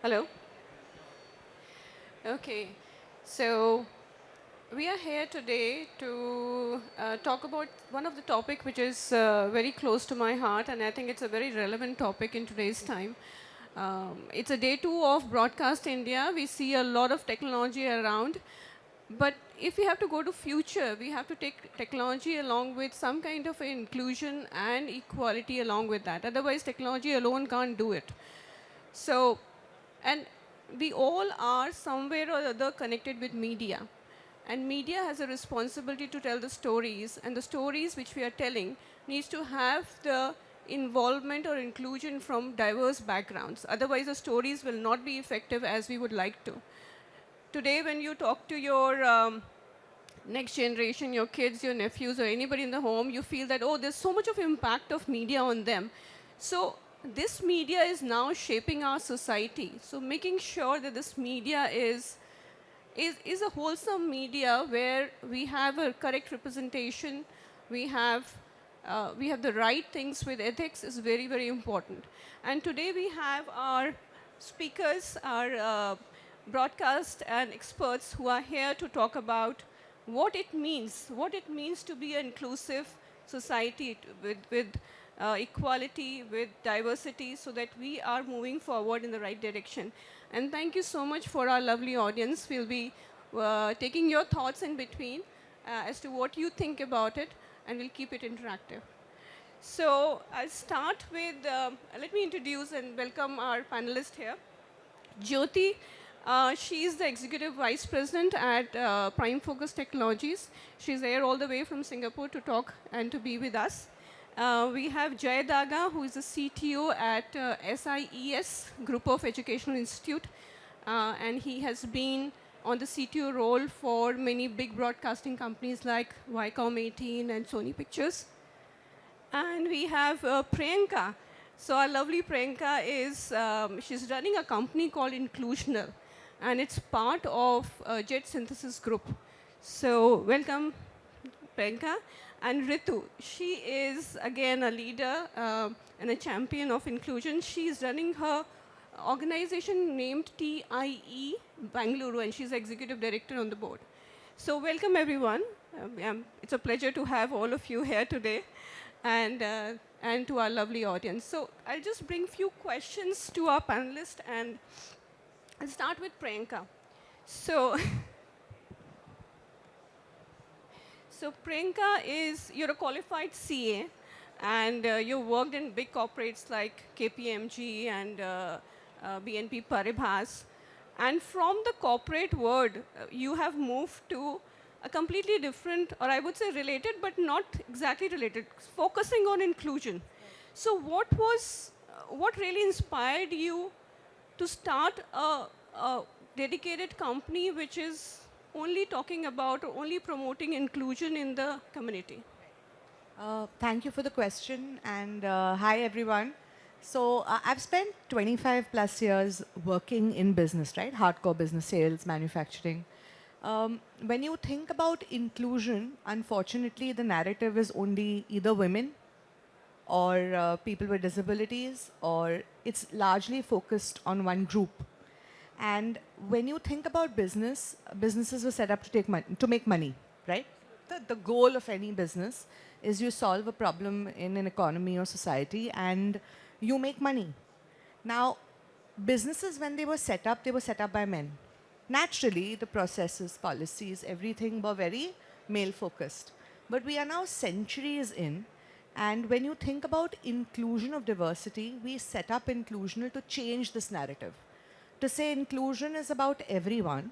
Hello. Okay. So we are here today to talk about one of the topic which is very close to my heart, and I think it's a very relevant topic in today's time. It's a day two of Broadcast India. We see a lot of technology around, but if we have to go to future, we have to take technology along with some kind of inclusion and equality along with that. Otherwise, technology alone can't do it. So, and we all are somewhere or other connected with media. And media has a responsibility to tell the stories, and the stories which we are telling needs to have the involvement or inclusion from diverse backgrounds. Otherwise, the stories will not be effective as we would like to. Today, when you talk to your next generation, your kids, your nephews, or anybody in the home, you feel that, oh, there's so much of impact of media on them. So this media is now shaping our society. So making sure that this media is a wholesome media where we have a correct representation, we have the right things with ethics is very, very important. And today we have our speakers, our broadcast and experts who are here to talk about what it means to be an inclusive society with equality, with diversity, so that we are moving forward in the right direction. And thank you so much for our lovely audience. We'll be taking your thoughts in between as to what you think about it, and we'll keep it interactive. So I'll start with, let me introduce and welcome our panelist here. Jyothi, she is the Executive Vice President at Prime Focus Technologies. She's here all the way from Singapore to talk and to be with us. We have Daga, who is the CTO at SIES, Group of Educational Institute, and he has been on the CTO role for many big broadcasting companies like Viacom 18 and Sony Pictures. And we have Priyanka. So our lovely Priyanka is, she's running a company called INCLUSIONAL, and it's part of Jetsynthesys group. So welcome, Priyanka. And Ritu, she is again a leader and a champion of inclusion. She's running her organization named TIE Bangalore, and she's executive director on the board. So welcome everyone. It's a pleasure to have all of you here today, and to our lovely audience. So I'll just bring few questions to our panelists, and I'll start with Priyanka. So, so Priyanka you're a qualified CA, and you worked in big corporates like KPMG and BNP Paribas. And from the corporate world, you have moved to a completely different, or I would say related, but not exactly related, focusing on inclusion. So what really inspired you to start a dedicated company which is only talking about or only promoting inclusion in the community? Thank you for the question, and hi everyone. So I've spent 25 plus years working in business, right? Hardcore business, sales, manufacturing. When you think about inclusion, unfortunately, the narrative is only either women or people with disabilities, or it's largely focused on one group. And when you think about business, businesses were set up to make money, right? The goal of any business is you solve a problem in an economy or society and you make money. Now, businesses, when they were set up by men. Naturally, the processes, policies, everything were very male-focused. But we are now centuries in, and when you think about inclusion of diversity, we set up inclusional to change this narrative. To say inclusion is about everyone,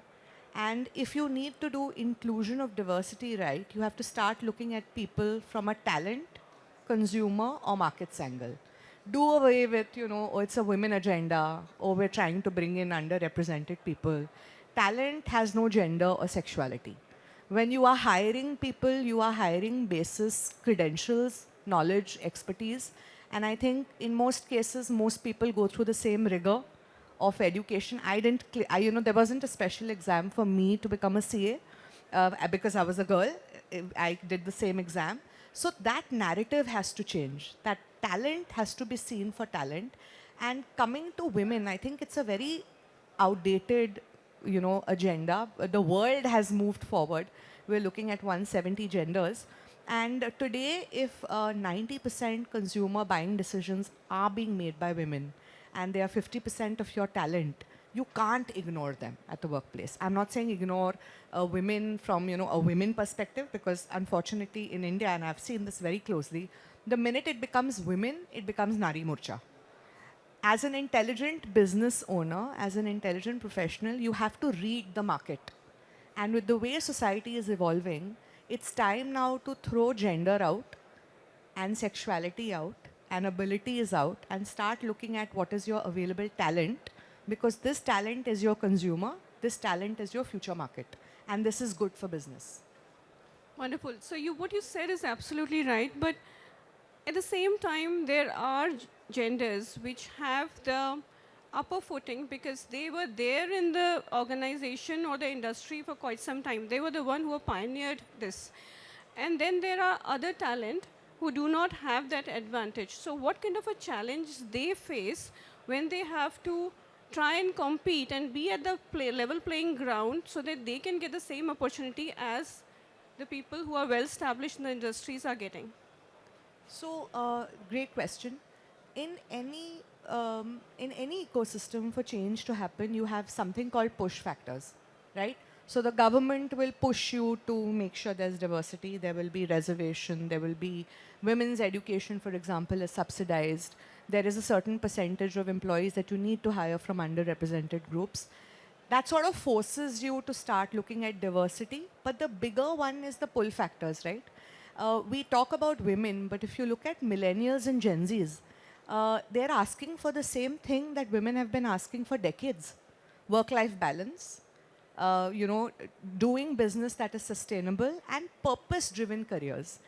and if you need to do inclusion of diversity right, you have to start looking at people from a talent, consumer, or markets angle. Do away with, oh, it's a women agenda, or we're trying to bring in underrepresented people. Talent has no gender or sexuality. When you are hiring people, you are hiring basis, credentials, knowledge, expertise. And I think in most cases, most people go through the same rigor of education. There wasn't a special exam for me to become a CA because I was a girl. I did the same exam. So that narrative has to change. That talent has to be seen for talent. And coming to women, I think it's a very outdated, agenda. The world has moved forward. We're looking at 170 genders. And today, if 90% consumer buying decisions are being made by women, and they are 50% of your talent, you can't ignore them at the workplace. I'm not saying ignore women from a women perspective, because unfortunately in India, and I've seen this very closely, the minute it becomes women, it becomes Nari Morcha. As an intelligent business owner, as an intelligent professional, you have to read the market. And with the way society is evolving, it's time now to throw gender out and sexuality out and abilities out and start looking at what is your available talent, because this talent is your consumer, this talent is your future market, and this is good for business. Wonderful. So what you said is absolutely right, but at the same time, there are genders which have the upper footing because they were there in the organization or the industry for quite some time. They were the one who pioneered this. And then there are other talent who do not have that advantage. So what kind of a challenge they face when they have to try and compete and be at the level playing ground so that they can get the same opportunity as the people who are well established in the industries are getting? So, great question. In any ecosystem, for change to happen, you have something called push factors, right? So the government will push you to make sure there's diversity. There will be reservation. There will be women's education, for example, is subsidized. There is a certain percentage of employees that you need to hire from underrepresented groups. That sort of forces you to start looking at diversity. But the bigger one is the pull factors, right? We talk about women, but if you look at millennials and Gen Zs, they're asking for the same thing that women have been asking for decades: work-life balance, doing business that is sustainable, and purpose-driven careers.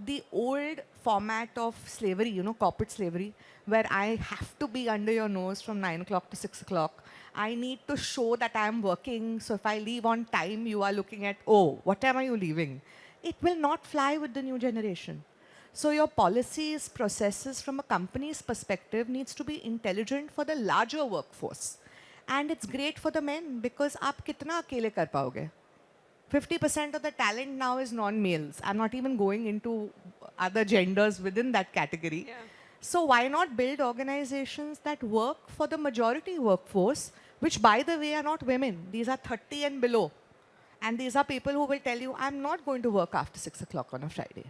The old format of slavery, corporate slavery, where I have to be under your nose from 9 o'clock to 6 o'clock. I need to show that I'm working. So if I leave on time, you are looking at, oh, what time are you leaving? It will not fly with the new generation. So your policies, processes from a company's perspective needs to be intelligent for the larger workforce. And it's great for the men because आप कितना अकेले कर पाओगे? 50% of the talent now is non-males. I'm not even going into other genders within that category. Yeah. So why not build organizations that work for the majority workforce, which by the way are not women. These are 30 and below. And these are people who will tell you, I'm not going to work after 6 o'clock on a Friday.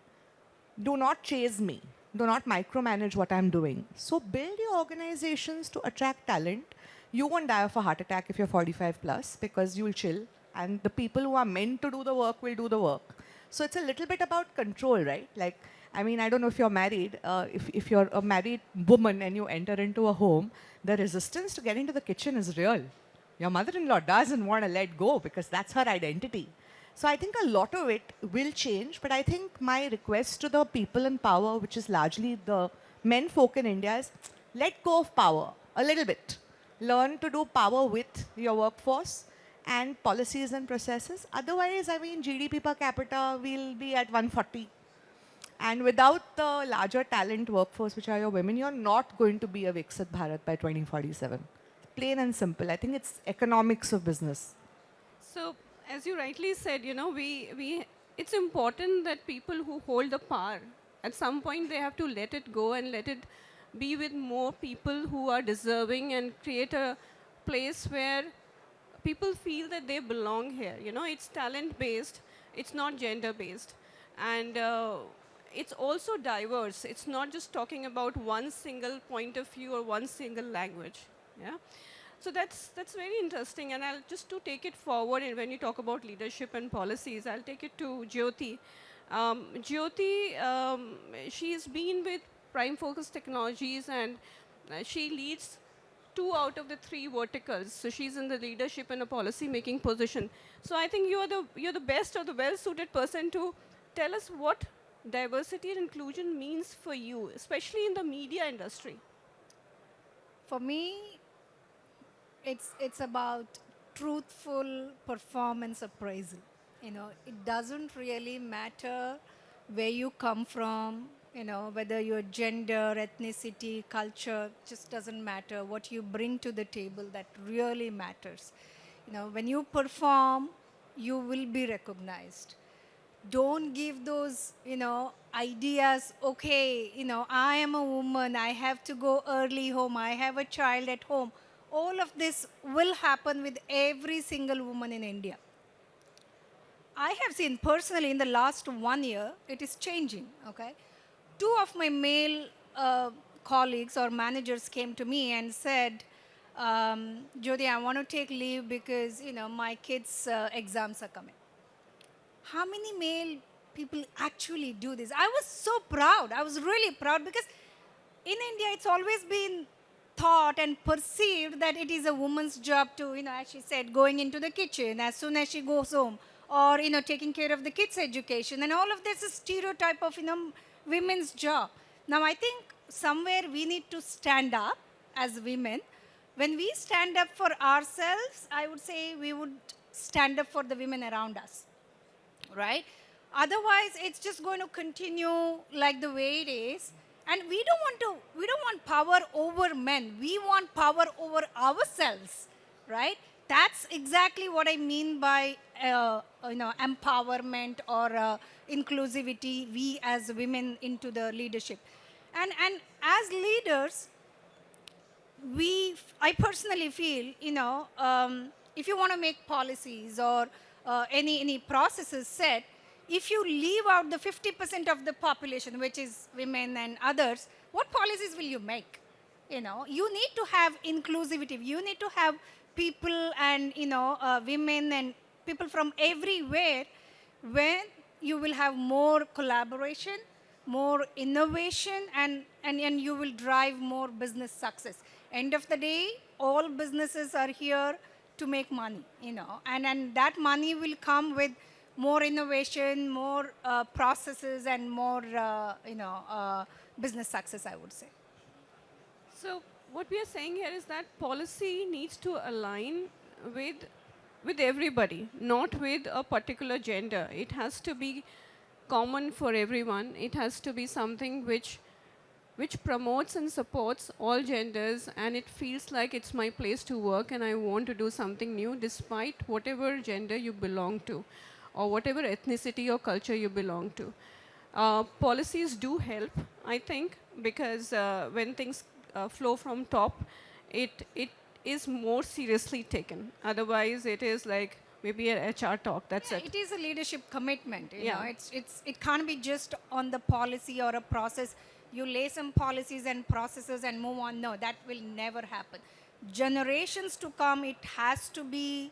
Do not chase me. Do not micromanage what I'm doing. So build your organizations to attract talent. You won't die of a heart attack if you're 45 plus because you'll chill. And the people who are meant to do the work will do the work. So it's a little bit about control, right? Like, I mean, I don't know if you're married. If you're a married woman and you enter into a home, the resistance to get into the kitchen is real. Your mother-in-law doesn't want to let go because that's her identity. So I think a lot of it will change, but I think my request to the people in power, which is largely the men folk in India, is let go of power a little bit. Learn to do power with your workforce and policies and processes. Otherwise, I mean, GDP per capita will be at 140. And without the larger talent workforce, which are your women, you're not going to be a Viksit Bharat by 2047. Plain and simple. I think it's economics of business. So, as you rightly said, it's important that people who hold the power, at some point they have to let it go and let it be with more people who are deserving and create a place where people feel that they belong here. It's talent based, it's not gender based. And it's also diverse. It's not just talking about one single point of view or one single language. Yeah. So that's very interesting, and I'll just to take it forward. And when you talk about leadership and policies, I'll take it to Jyothi. Jyothi, she's been with Prime Focus Technologies, and she leads 2 out of the 3 verticals. So she's in the leadership and a policy making position. So I think you're the best or the well-suited person to tell us what diversity and inclusion means for you, especially in the media industry. For me, it's about truthful performance appraisal. It doesn't really matter where you come from, whether your gender, ethnicity, culture, just doesn't matter. What you bring to the table, that really matters. When you perform, you will be recognized. Don't give those, ideas, okay, I am a woman, I have to go early home, I have a child at home. All of this will happen with every single woman in India. I have seen personally in the last 1 year, it is changing, okay? Two of my male colleagues or managers came to me and said, Jyothi, I want to take leave because, my kids' exams are coming. How many male people actually do this? I was so proud. I was really proud because in India, it's always been thought and perceived that it is a woman's job to, as she said, going into the kitchen as soon as she goes home, or, taking care of the kids' education. And all of this is stereotype of, women's job. Now, I think somewhere we need to stand up as women. When we stand up for ourselves, I would say we would stand up for the women around us, right? Otherwise, it's just going to continue like the way it is. And we don't want power over men. We want power over ourselves, right? That's exactly what I mean by empowerment or inclusivity. We as women into the leadership, and as leaders, I personally feel, if you want to make policies or any processes set, if you leave out the 50% of the population, which is women and others, what policies will you make? You need to have inclusivity. You need to have people and, women and people from everywhere, when you will have more collaboration, more innovation, and you will drive more business success. End of the day, all businesses are here to make money, and that money will come with more innovation, more processes, and more, business success, I would say. So what we are saying here is that policy needs to align with everybody, not with a particular gender. It has to be common for everyone. It has to be something which promotes and supports all genders, and it feels like it's my place to work and I want to do something new despite whatever gender you belong to or whatever ethnicity or culture you belong to. Policies do help, I think, because when things flow from top, it is more seriously taken. Otherwise, it is like maybe an HR talk, that's it. It is a leadership commitment, Yeah. it can't be just on the policy or a process. You lay some policies and processes and move on. No, that will never happen. Generations to come, it has to be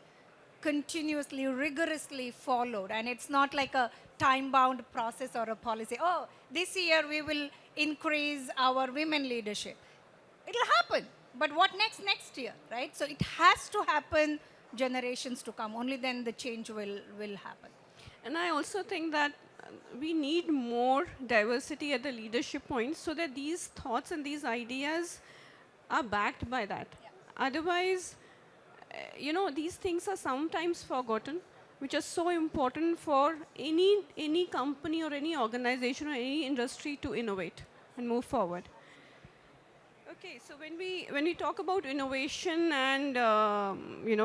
continuously, rigorously followed. And it's not like a time-bound process or a policy. Oh, this year we will increase our women leadership. It'll happen. But what next year, right? So it has to happen generations to come. Only then the change will happen. And I also think that we need more diversity at the leadership point so that these thoughts and these ideas are backed by that. Yeah. Otherwise, these things are sometimes forgotten, which are so important for any company or any organization or any industry to innovate and move forward. Okay, so when we talk about innovation and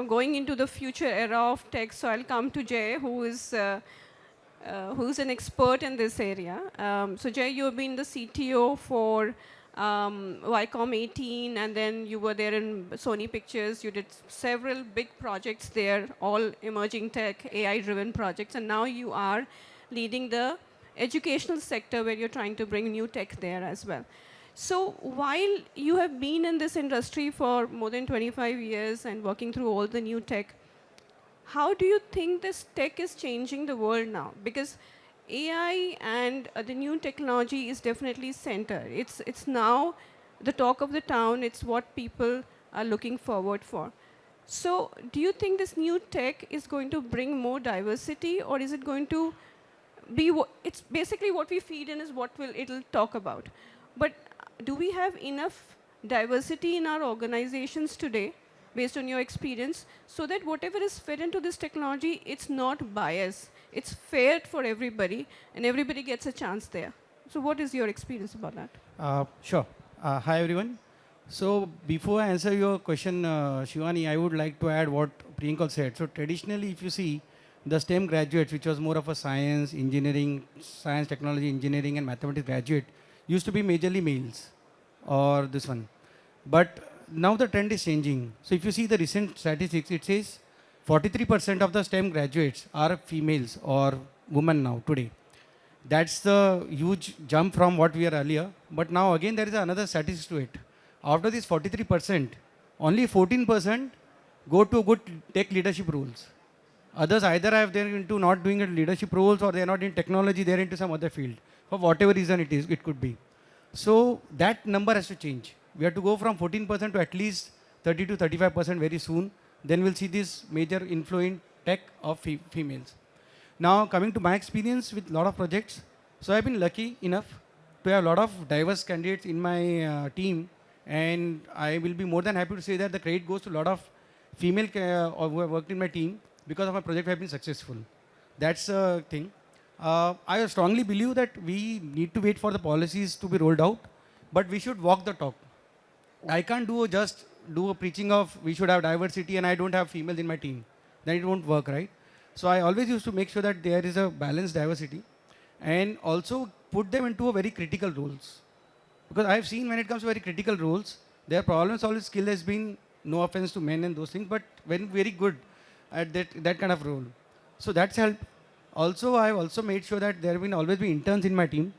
going into the future era of tech, so I'll come to Jay, who's an expert in this area. So Jay, you've been the CTO for Viacom 18, and then you were there in Sony Pictures. You did several big projects there, all emerging tech, AI-driven projects, and now you are leading the educational sector where you're trying to bring new tech there as well. So while you have been in this industry for more than 25 years and working through all the new tech, how do you think this tech is changing the world now? Because AI and the new technology is definitely center. It's now the talk of the town. It's what people are looking forward for. So do you think this new tech is going to bring more diversity, or is it going to be it's basically what we feed in is what it'll talk about. But do we have enough diversity in our organizations today, based on your experience, so that whatever is fed into this technology, it's not biased, it's fair for everybody, and everybody gets a chance there? So what is your experience about that? Sure. Hi, everyone. So before I answer your question, Shivani, I would like to add what Priyanka said. So traditionally, if you see the STEM graduates, which was more of a science, engineering, science, technology, engineering, and mathematics graduate, used to be majorly males, or this one. But now the trend is changing. So if you see the recent statistics, it says 43% of the STEM graduates are females or women now today. That's the huge jump from what we are earlier. But now again there is another statistic to it. After this 43%, only 14% go to good tech leadership roles. Others either have they're into not doing a leadership roles, or they're not in technology, they're into some other field. For whatever reason it is, it could be. So that number has to change. We have to go from 14% to at least 30 to 35% very soon. Then we'll see this major inflow in tech of females. Now coming to my experience with a lot of projects, so I've been lucky enough to have a lot of diverse candidates in my team, and I will be more than happy to say that the credit goes to a lot of female who have worked in my team because of my project have been successful. That's a thing. I strongly believe that we need to wait for the policies to be rolled out, but we should walk the talk. I can't just do a preaching of we should have diversity and I don't have females in my team. Then it won't work, right? So I always used to make sure that there is a balanced diversity and also put them into a very critical roles. Because I've seen when it comes to very critical roles, their problem solving skill has been, no offense to men and those things, but very good at that kind of role. So that's helped. Also, I've also made sure that there have been always be interns in my team,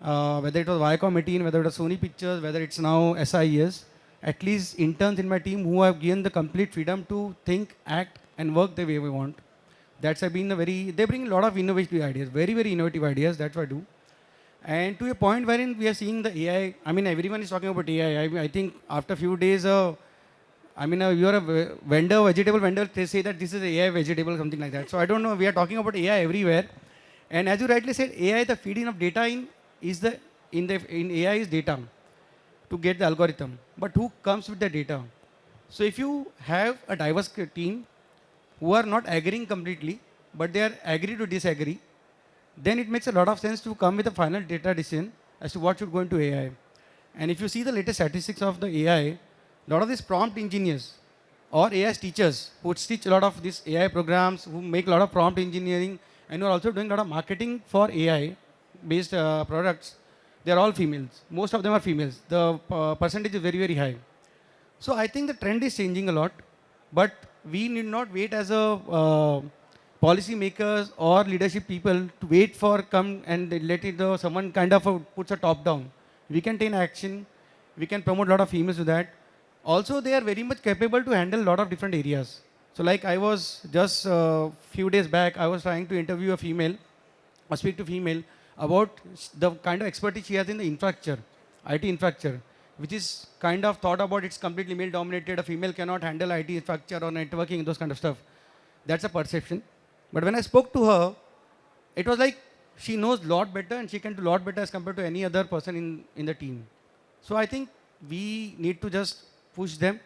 whether it was Viacom 18, whether it was Sony Pictures, whether it's now SIES, at least interns in my team who have given the complete freedom to think, act, and work the way we want. That's been they bring a lot of innovative ideas, very innovative ideas, that's what I do. And to a point wherein we are seeing the AI, I mean, everyone is talking about AI. I think after a few days, you're a vendor, vegetable vendor, they say that this is AI vegetable, something like that. So I don't know, we are talking about AI everywhere. And as you rightly said, AI, the feeding of data in AI is data to get the algorithm. But who comes with the data? So if you have a diverse team who are not agreeing completely, but they are agree to disagree, then it makes a lot of sense to come with a final data decision as to what should go into AI. And if you see the latest statistics of the AI, a lot of these prompt engineers or AI teachers who teach a lot of these AI programs, who make a lot of prompt engineering, and who are also doing a lot of marketing for AI-based products, they are all females. Most of them are females. The percentage is very high. So I think the trend is changing a lot, but we need not wait as a policy makers or leadership people to wait for come and let it someone kind of puts a top down. We can take action. We can promote a lot of females to that. Also, they are very much capable to handle a lot of different areas. So like I was just a few days back, I was trying to interview a female, or speak to female about the kind of expertise she has in the infrastructure, IT infrastructure, which is kind of thought about it's completely male dominated. A female cannot handle IT infrastructure or networking, those kind of stuff. That's a perception. But when I spoke to her, it was like she knows a lot better and she can do a lot better as compared to any other person in the team. So I think we need to just push them.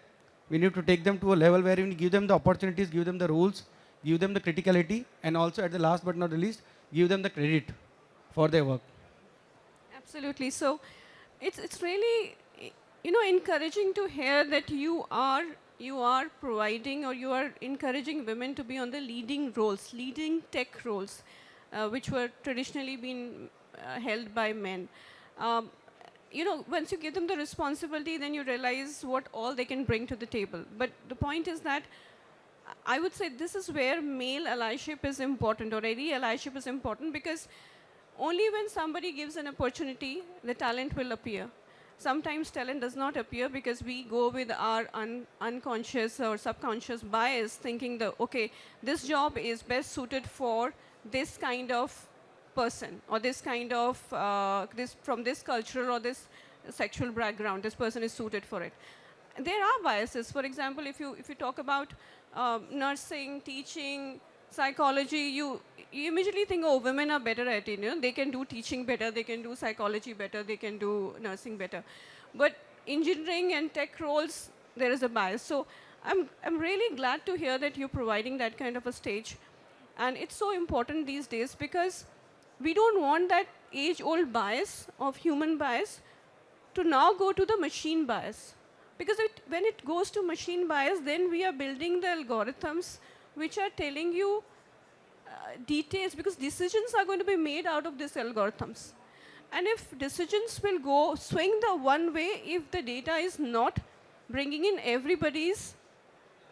We need to take them to a level where we give them the opportunities, give them the rules, give them the criticality, and also at the last but not the least, give them the credit for their work. Absolutely. So it's really encouraging to hear that you are providing, or you are encouraging women to be on the leading roles, leading tech roles, which were traditionally been held by men. Um, once you give them the responsibility, then you realize what all they can bring to the table. But the point is that I would say this is where male allyship is important, or any allyship is important, because only when somebody gives an opportunity, the talent will appear. Sometimes talent does not appear because we go with our unconscious or subconscious bias, thinking that, okay, this job is best suited for this kind of person, or this kind of, from this cultural or this sexual background, this person is suited for it. There are biases. For example, if you talk about nursing, teaching, psychology, you immediately think, oh, women are better at it. They can do teaching better, they can do psychology better, they can do nursing better. But engineering and tech roles, there is a bias. So I'm really glad to hear that you're providing that kind of a stage. And it's so important these days, because we don't want that age-old bias of human bias to now go to the machine bias. Because when it goes to machine bias, then we are building the algorithms which are telling you details, because decisions are going to be made out of these algorithms. And if decisions will go swing the one way, if the data is not bringing in everybody's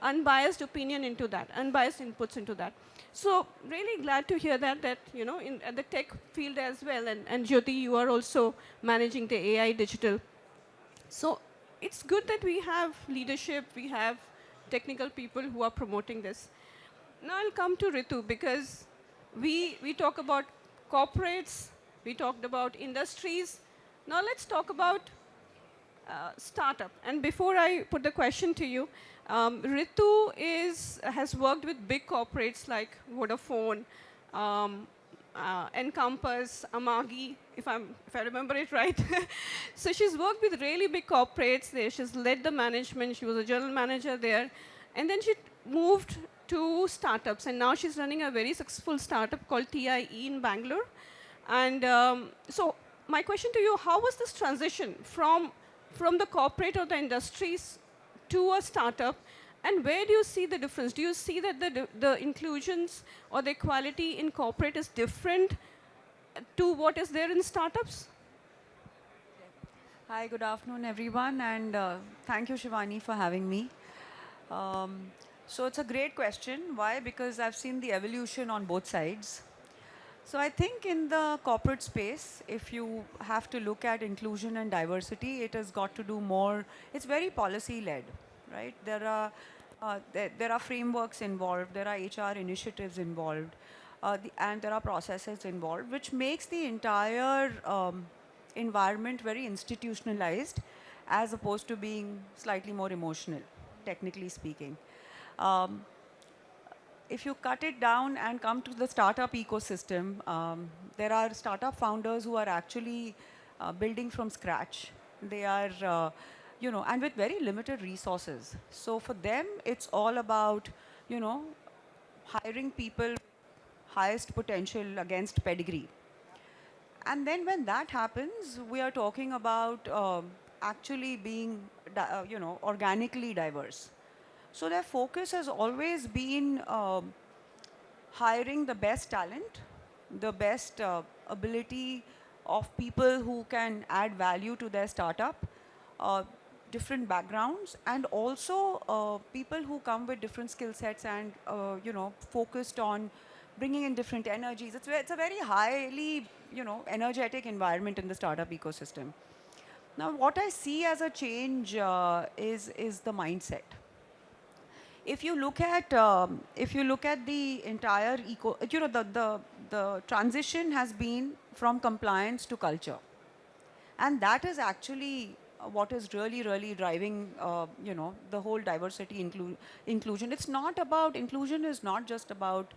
unbiased opinion into that, unbiased inputs into that. So really glad to hear that at the tech field as well, and Jyothi, you are also managing the AI digital. So it's good that we have leadership, we have technical people who are promoting this. Now I'll come to Ritu, because we talk about corporates, we talked about industries. Now let's talk about startup. And before I put the question to you, Ritu has worked with big corporates like Vodafone, Encompass, Amagi, if I remember it right. So she's worked with really big corporates there. She's led the management. She was a general manager there. And then she moved to startups. And now she's running a very successful startup called TIE in Bangalore. And so my question to you, how was this transition from the corporate or the industries to a startup? And where do you see the difference? Do you see that the inclusions or the equality in corporate is different to what is there in startups? Hi, good afternoon, everyone, and thank you, Shivani, for having me. So it's a great question. Why? Because I've seen the evolution on both sides. So I think in the corporate space, if you have to look at inclusion and diversity, it has got to do more, it's very policy-led, right? There are frameworks involved, there are HR initiatives involved, and there are processes involved, which makes the entire environment very institutionalized, as opposed to being slightly more emotional, technically speaking. If you cut it down and come to the startup ecosystem, there are startup founders who are actually building from scratch. They are, and with very limited resources. So for them, it's all about, hiring people highest potential against pedigree. And then when that happens, we are talking about actually being, organically diverse. So their focus has always been hiring the best talent, the best ability of people who can add value to their startup, different backgrounds, and also people who come with different skill sets and, focused on bringing in different energies. It's a very highly, energetic environment in the startup ecosystem. Now, what I see as a change is the mindset. If you look at the entire the transition has been from compliance to culture, and that is actually what is really driving the whole diversity inclusion. It's not about inclusion is not just about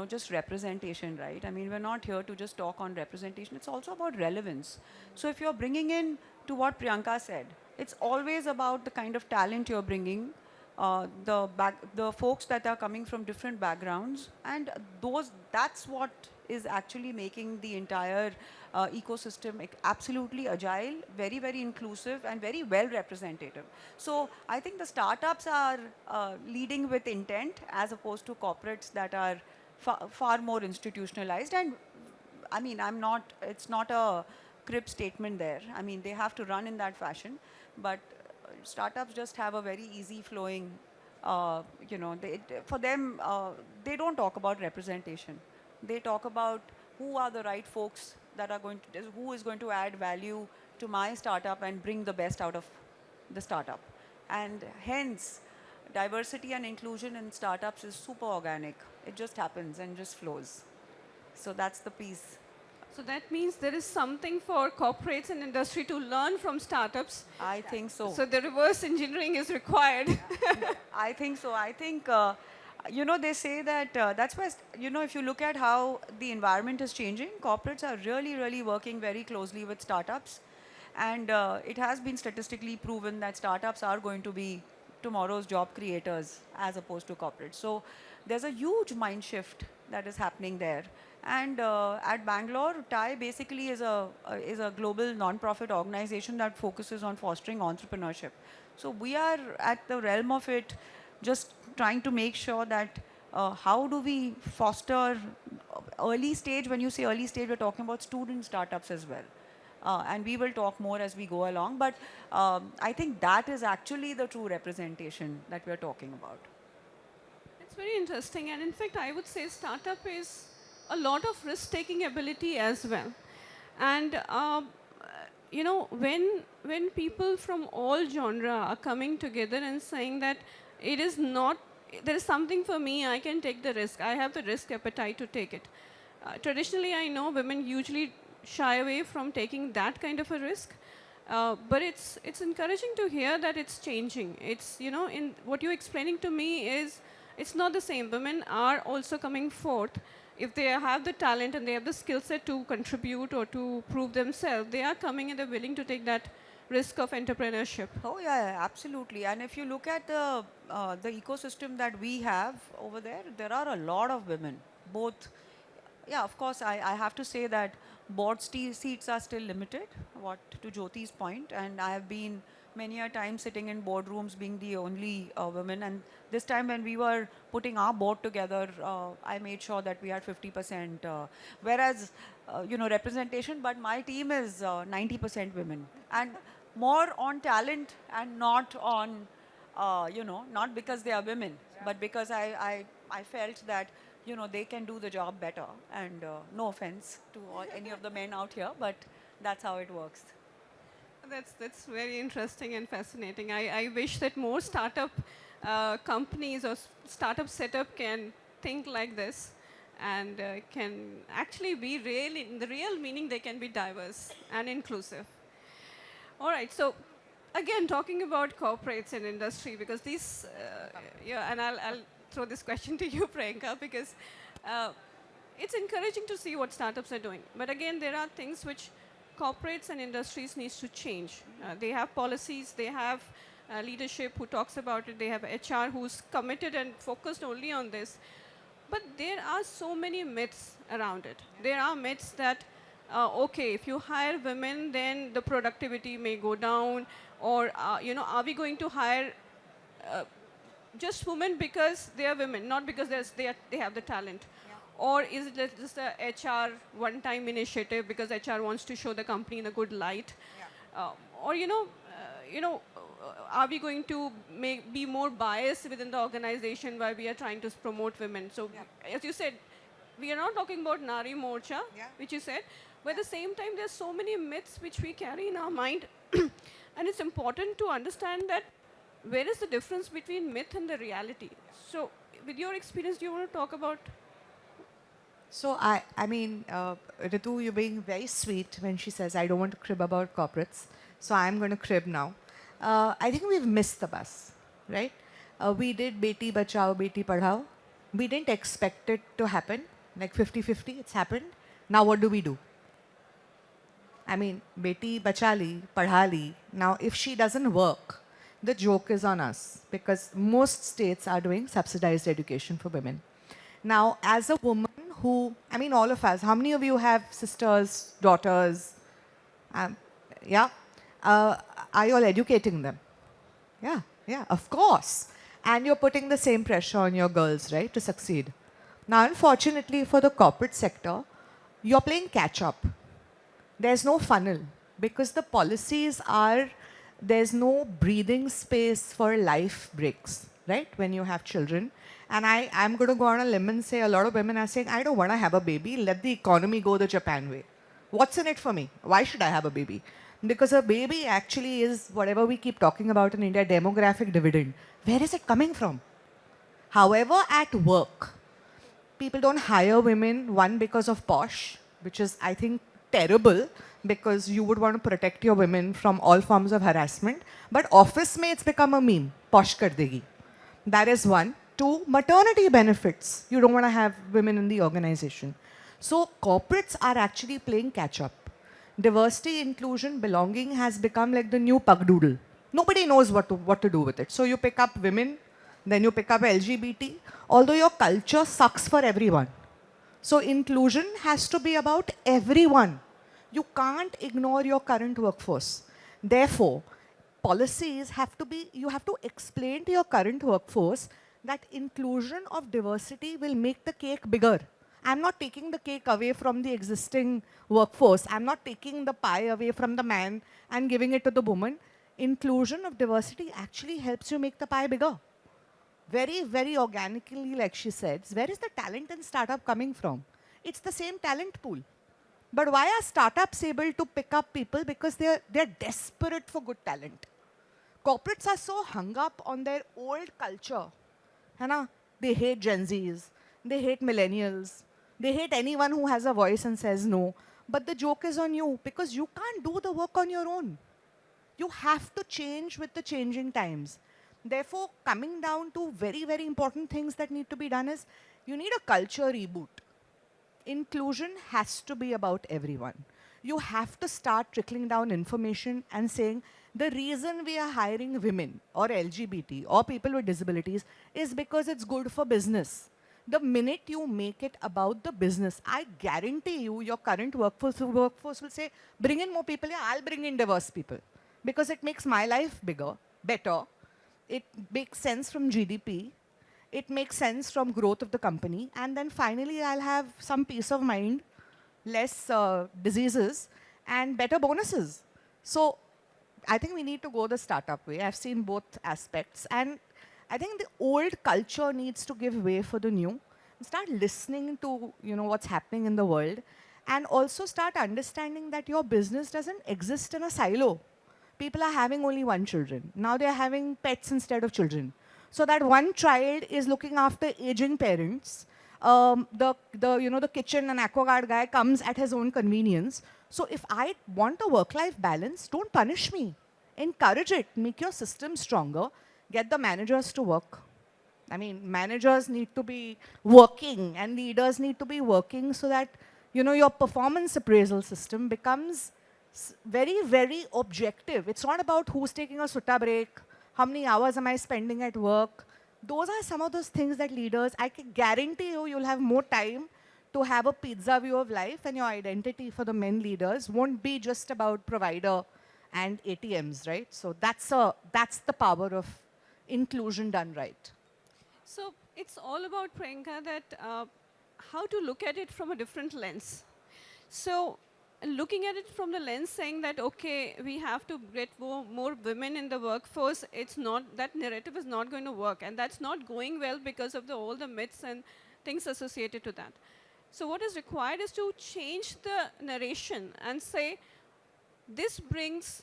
just representation, right? I mean, we're not here to just talk on representation. It's also about relevance. So if you're bringing in, to what Priyanka said, it's always about the kind of talent you're bringing. The folks that are coming from different backgrounds, and that's what is actually making the entire ecosystem absolutely agile, very inclusive, and very well representative. So I think the startups are leading with intent, as opposed to corporates that are far more institutionalized. And I mean, it's not a crib statement there. I mean, they have to run in that fashion, but startups just have a very easy flowing, for them, they don't talk about representation. They talk about who are the right folks that are who is going to add value to my startup and bring the best out of the startup. And hence, diversity and inclusion in startups is super organic. It just happens and just flows. So that's the piece. So that means there is something for corporates and industry to learn from startups. I think so. So the reverse engineering is required. I think so. I think, they say that that's why, if you look at how the environment is changing, corporates are really working very closely with startups. And it has been statistically proven that startups are going to be tomorrow's job creators as opposed to corporates. So there's a huge mind shift that is happening there. And at Bangalore, TIE basically is a global non-profit organization that focuses on fostering entrepreneurship. So we are at the realm of it, just trying to make sure that how do we foster early stage. When you say early stage, we're talking about student startups as well. And we will talk more as we go along. But I think that is actually the true representation that we're talking about. It's very interesting, and in fact, I would say startup is a lot of risk-taking ability as well. And you know, when people from all genre are coming together and saying that it is not, there is something for me, I can take the risk. I have the risk appetite to take it. Traditionally, I know women usually shy away from taking that kind of a risk. But it's encouraging to hear that it's changing. It's, you know, in what you're explaining to me is, it's not the same. Women are also coming forth. If they have the talent and they have the skill set to contribute or to prove themselves, they are coming and they're willing to take that risk of entrepreneurship. Oh yeah, absolutely. And if you look at the ecosystem that we have over there, there are a lot of women. Both, yeah, of course, I have to say that board seats are still limited. What to Jyoti's point, and I have been many a time sitting in boardrooms being the only woman. And this time when we were putting our board together, I made sure that we had 50%, whereas you know, representation. But my team is 90% women, and more on talent and not on, you know, not because they are women, but because I felt that, you know, they can do the job better. And no offense to any of the men out here, but that's how it works. That's very interesting and fascinating. I wish that more startup companies or startup setup can think like this and can actually be really, in the real meaning, they can be diverse and inclusive. All right, so again, talking about corporates and industry, because these, yeah, and I'll throw this question to you, Priyanka, because it's encouraging to see what startups are doing. But again, there are things which corporates and industries needs to change. They have policies, they have leadership who talks about it, they have HR who's committed and focused only on this. But there are so many myths around it. There are myths that, okay, if you hire women, then the productivity may go down, or you know, are we going to hire just women because they are women, not because they have the talent? Or is it just a HR one-time initiative because HR wants to show the company in a good light? Or you know, are we going to be more biased within the organization while we are trying to promote women? So, as you said, we are not talking about Nari Morcha, which you said, but at the same time, there's so many myths which we carry in our mind, and it's important to understand that where is the difference between myth and the reality. So, with your experience, do you want to talk about? So I mean, Ritu, you're being very sweet when she says, I don't want to crib about corporates. So I'm going to crib now. I think we've missed the bus, right? We did Beti Bachao, Beti Padhao. We didn't expect it to happen, like 50-50, it's happened. Now what do? I mean, Beti Bachali, Padhali. Now if she doesn't work, the joke is on us, because most states are doing subsidized education for women. Now, as a woman who, I mean, all of us, how many of you have sisters, daughters? Yeah? Are you all educating them? Yeah, of course. And you're putting the same pressure on your girls, right, to succeed. Now, unfortunately, for the corporate sector, you're playing catch up. There's no funnel, because the policies are, there's no breathing space for life breaks, right, when you have children. And I'm going to go on a limb and say a lot of women are saying, I don't want to have a baby. Let the economy go the Japan way. What's in it for me? Why should I have a baby? Because a baby actually is whatever we keep talking about in India, demographic dividend. Where is it coming from? However, at work, people don't hire women, one, because of posh, which is, I think, terrible, because you would want to protect your women from all forms of harassment. But office mates become a meme. Posh kar degi. That is one. Two, maternity benefits. You don't want to have women in the organization. So corporates are actually playing catch up. Diversity, inclusion, belonging has become like the new pug doodle. Nobody knows what to do with it. So you pick up women, then you pick up LGBT, although your culture sucks for everyone. So inclusion has to be about everyone. You can't ignore your current workforce. Therefore, policies have to be, you have to explain to your current workforce that inclusion of diversity will make the cake bigger. I'm not taking the cake away from the existing workforce. I'm not taking the pie away from the man and giving it to the woman. Inclusion of diversity actually helps you make the pie bigger. Very, very organically, like she said, where is the talent in startup coming from? It's the same talent pool. But why are startups able to pick up people? Because they're desperate for good talent. Corporates are so hung up on their old culture. है ना? They hate Gen Zs. They hate millennials. They hate anyone who has a voice and says no. But the joke is on you because you can't do the work on your own. You have to change with the changing times. Therefore, coming down to very, very important things that need to be done is you need a culture reboot. Inclusion has to be about everyone. You have to start trickling down information and saying the reason we are hiring women or LGBT or people with disabilities is because it's good for business. The minute you make it about the business, I guarantee you, your current workforce will say, bring in more people, yeah, I'll bring in diverse people. Because it makes my life bigger, better. It makes sense from GDP. It makes sense from growth of the company. And then finally, I'll have some peace of mind, less diseases, and better bonuses. So I think we need to go the startup way. I've seen both aspects. And I think the old culture needs to give way for the new. Start listening to what's happening in the world. And also start understanding that your business doesn't exist in a silo. People are having only one children. Now they're having pets instead of children. So that one child is looking after aging parents. The kitchen and aquaguard guy comes at his own convenience. So if I want a work-life balance, don't punish me. Encourage it. Make your system stronger. Get the managers to work. I mean, managers need to be working and leaders need to be working so that your performance appraisal system becomes very, very objective. It's not about who's taking a sutta break, how many hours am I spending at work. Those are some of those things that leaders, I can guarantee you'll have more time to have a pizza view of life, and your identity for the men leaders won't be just about provider and ATMs, right? So that's the power of inclusion done right. So it's all about, Priyanka, that how to look at it from a different lens. So looking at it from the lens saying that, okay, we have to get more women in the workforce, it's not, that narrative is not going to work. And that's not going well because of all the myths and things associated to that. So what is required is to change the narration and say, this brings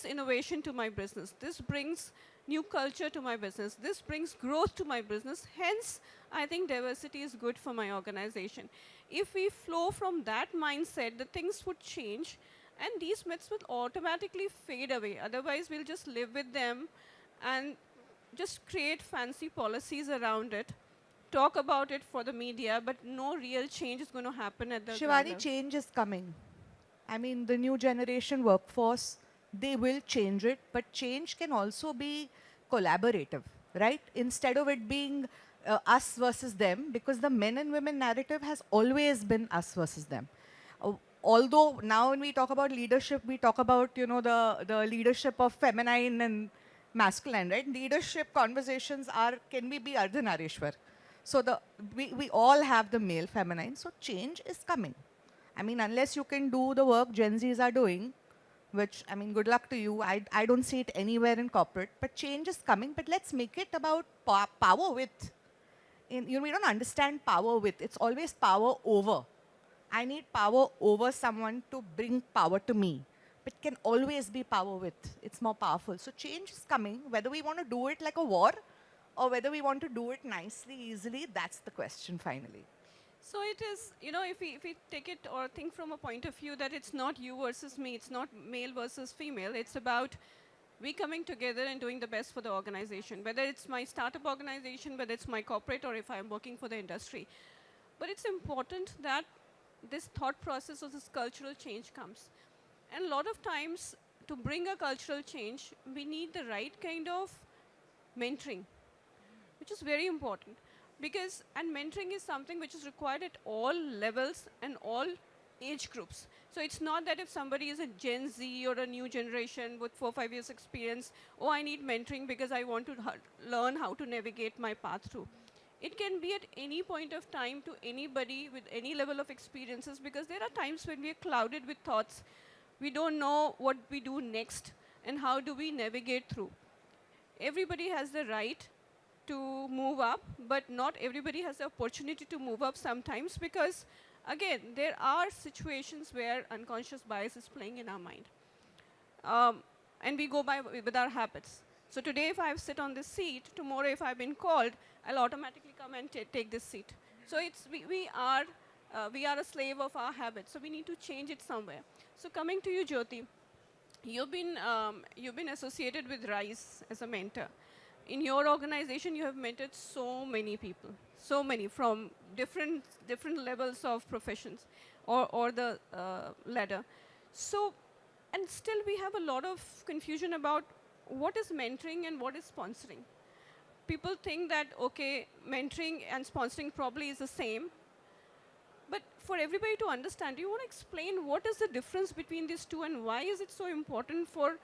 innovation to my business. This brings new culture to my business. This brings growth to my business. Hence, I think diversity is good for my organization. If we flow from that mindset, the things would change and these myths will automatically fade away. Otherwise, we'll just live with them and just create fancy policies around it, talk about it for the media, but no real change is going to happen at the ground Shivani, level. change is coming. I mean, the new generation workforce, they will change it, but change can also be collaborative, right? Instead of it being us versus them, because the men and women narrative has always been us versus them. Although now when we talk about leadership, we talk about, the leadership of feminine and masculine, right? Leadership conversations can we be Ardhanarishwar? So we all have the male feminine, so change is coming. I mean, unless you can do the work Gen Zs are doing, which, I mean, good luck to you. I don't see it anywhere in corporate, but change is coming. But let's make it about power with. We don't understand power with. It's always power over. I need power over someone to bring power to me. But it can always be power with. It's more powerful. So change is coming. Whether we want to do it like a war or whether we want to do it nicely, easily, that's the question finally. So it is, if we take it or think from a point of view that it's not you versus me, it's not male versus female, it's about we coming together and doing the best for the organization, whether it's my startup organization, whether it's my corporate, or if I'm working for the industry. But it's important that this thought process or this cultural change comes. And a lot of times, to bring a cultural change, we need the right kind of mentoring, which is very important. And mentoring is something which is required at all levels and all age groups. So it's not that if somebody is a Gen Z or a new generation with 4 or 5 years experience, oh, I need mentoring because I want to learn how to navigate my path through. It can be at any point of time to anybody with any level of experiences, because there are times when we are clouded with thoughts. We don't know what we do next and how do we navigate through. Everybody has the right to move up, but not everybody has the opportunity to move up sometimes, because again, there are situations where unconscious bias is playing in our mind. And we go by with our habits. So today if I sit on this seat, tomorrow if I've been called, I'll automatically come and take this seat. So we are a slave of our habits, so we need to change it somewhere. So coming to you, Jyothi, you've been associated with RISE as a mentor. In your organization, you have mentored so many people, so many from different levels of professions or the ladder. So, and still we have a lot of confusion about what is mentoring and what is sponsoring. People think that, okay, mentoring and sponsoring probably is the same. But for everybody to understand, do you want to explain what is the difference between these two and why is it so important for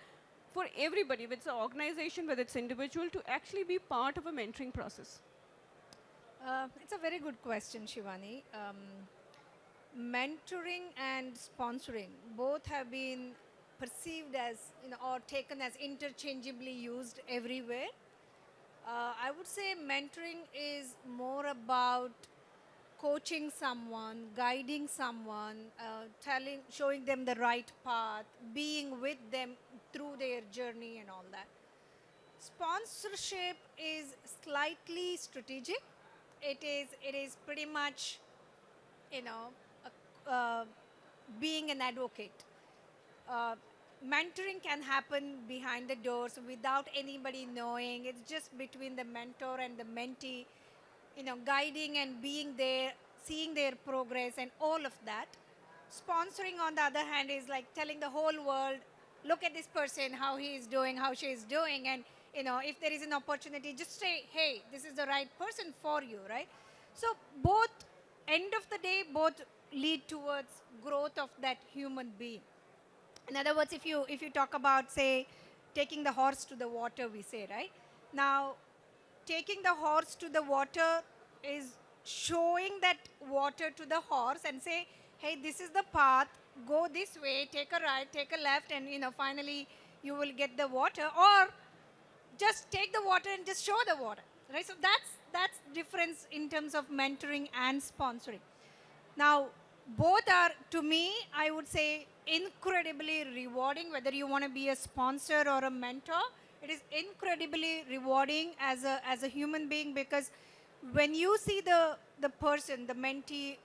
everybody, whether it's an organization, whether it's individual, to actually be part of a mentoring process? It's a very good question, Shivani. Mentoring and sponsoring both have been perceived as, or taken as interchangeably used everywhere. I would say mentoring is more about coaching someone, guiding someone, showing them the right path, being with them through their journey and all that. Sponsorship is slightly strategic. It is pretty much, being an advocate. Mentoring can happen behind the doors without anybody knowing. It's just between the mentor and the mentee, guiding and being there, seeing their progress and all of that. Sponsoring, on the other hand, is like telling the whole world, look at this person, how he is doing, how she is doing, and if there is an opportunity, just say, hey, this is the right person for you, right? So both, end of the day, both lead towards growth of that human being. In other words, if you talk about, say, taking the horse to the water, we say, right? Now, taking the horse to the water is showing that water to the horse and say, hey, this is the path, go this way, take a right, take a left, and finally you will get the water. Or just take the water and just show the water, right? So that's difference in terms of mentoring and sponsoring. Now, both are, to me, I would say, incredibly rewarding. Whether you want to be a sponsor or a mentor, it is incredibly rewarding as a human being, because when you see the person, the mentee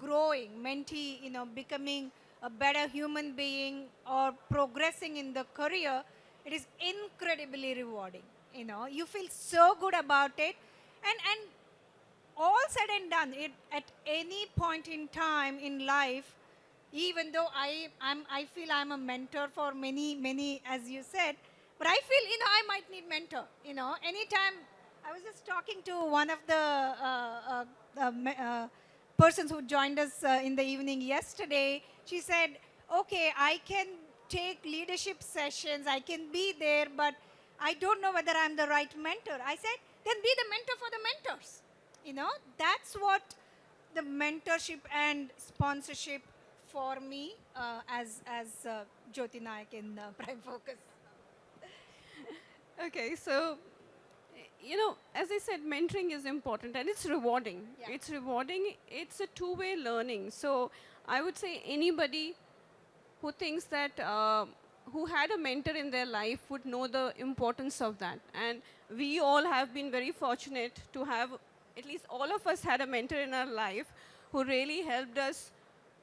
growing, mentee, becoming a better human being or progressing in the career, it is incredibly rewarding. You feel so good about it, and all said and done, at any point in time in life, even though I feel I'm a mentor for many, as you said, but I feel, I might need mentor. Anytime, I was just talking to one of the persons who joined us in the evening yesterday. She said, okay, I can take leadership sessions, I can be there, but I don't know whether I'm the right mentor. I said, then be the mentor for the mentors. That's what the mentorship and sponsorship for me as Jyothi Nayak in Prime Focus. Okay, so, as I said, mentoring is important and it's rewarding. Yeah. It's rewarding, it's a two-way learning. So I would say anybody who thinks that, who had a mentor in their life would know the importance of that. And we all have been very fortunate to have, at least all of us had a mentor in our life who really helped us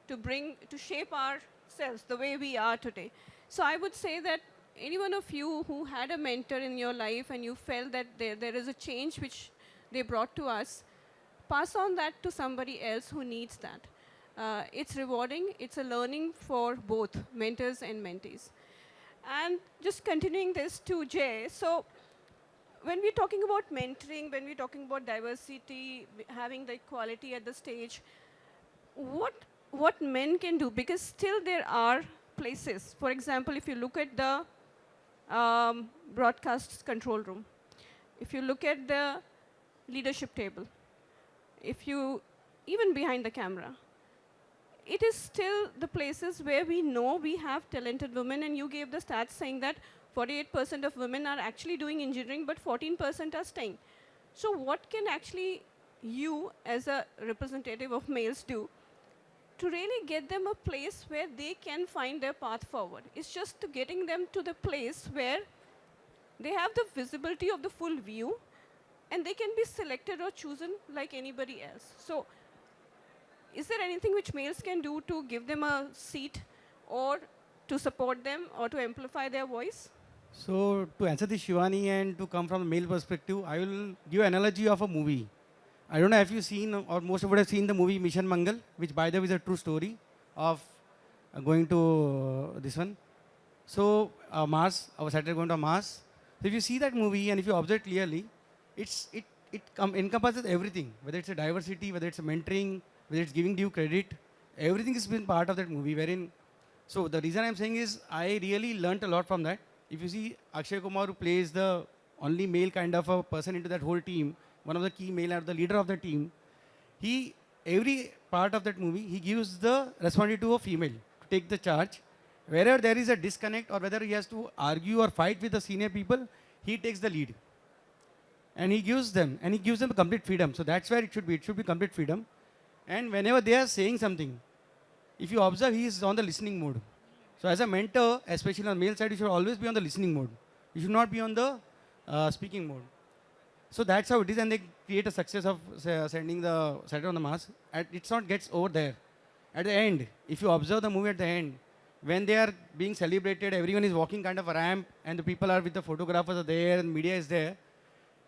to shape ourselves the way we are today. So I would say that any one of you who had a mentor in your life and you felt that there is a change which they brought to us, pass on that to somebody else who needs that. It's rewarding, it's a learning for both mentors and mentees. And just continuing this to Jay, so when we're talking about mentoring, when we're talking about diversity, having the equality at the stage, what men can do? Because still there are places. For example, if you look at the broadcast control room, if you look at the leadership table, if you even behind the camera, it is still the places where we know we have talented women, and you gave the stats saying that 48% of women are actually doing engineering, but 14% are staying. So what can actually you, as a representative of males, do to really get them a place where they can find their path forward? It's just to getting them to the place where they have the visibility of the full view, and they can be selected or chosen like anybody else. So is there anything which males can do to give them a seat, or to support them, or to amplify their voice? So to answer this, Shivani, and to come from a male perspective, I will give an analogy of a movie. I don't know if you've seen, or most of you have seen the movie Mission Mangal, which by the way is a true story of going to this one. So Mars, our satellite going to Mars. So if you see that movie and if you observe clearly, it encompasses everything, whether it's a diversity, whether it's a mentoring, whether it's giving due credit, everything has been part of that movie. Wherein, so the reason I'm saying is I really learnt a lot from that. If you see Akshay Kumar, who plays the only male kind of a person into that whole team, one of the key male or the leader of the team, he, every part of that movie, he gives the responsibility to a female to take the charge. Wherever there is a disconnect or whether he has to argue or fight with the senior people, he takes the lead. And he gives them complete freedom. So that's where it should be. It should be complete freedom. And whenever they are saying something, if you observe, he is on the listening mode. So as a mentor, especially on the male side, you should always be on the listening mode. You should not be on the speaking mode. So that's how it is, and they create a success of sending the satellite on the Mars. And it's not gets over there. At the end, if you observe the movie at the end, when they are being celebrated, everyone is walking kind of a ramp, and the people are with the photographers are there, and media is there.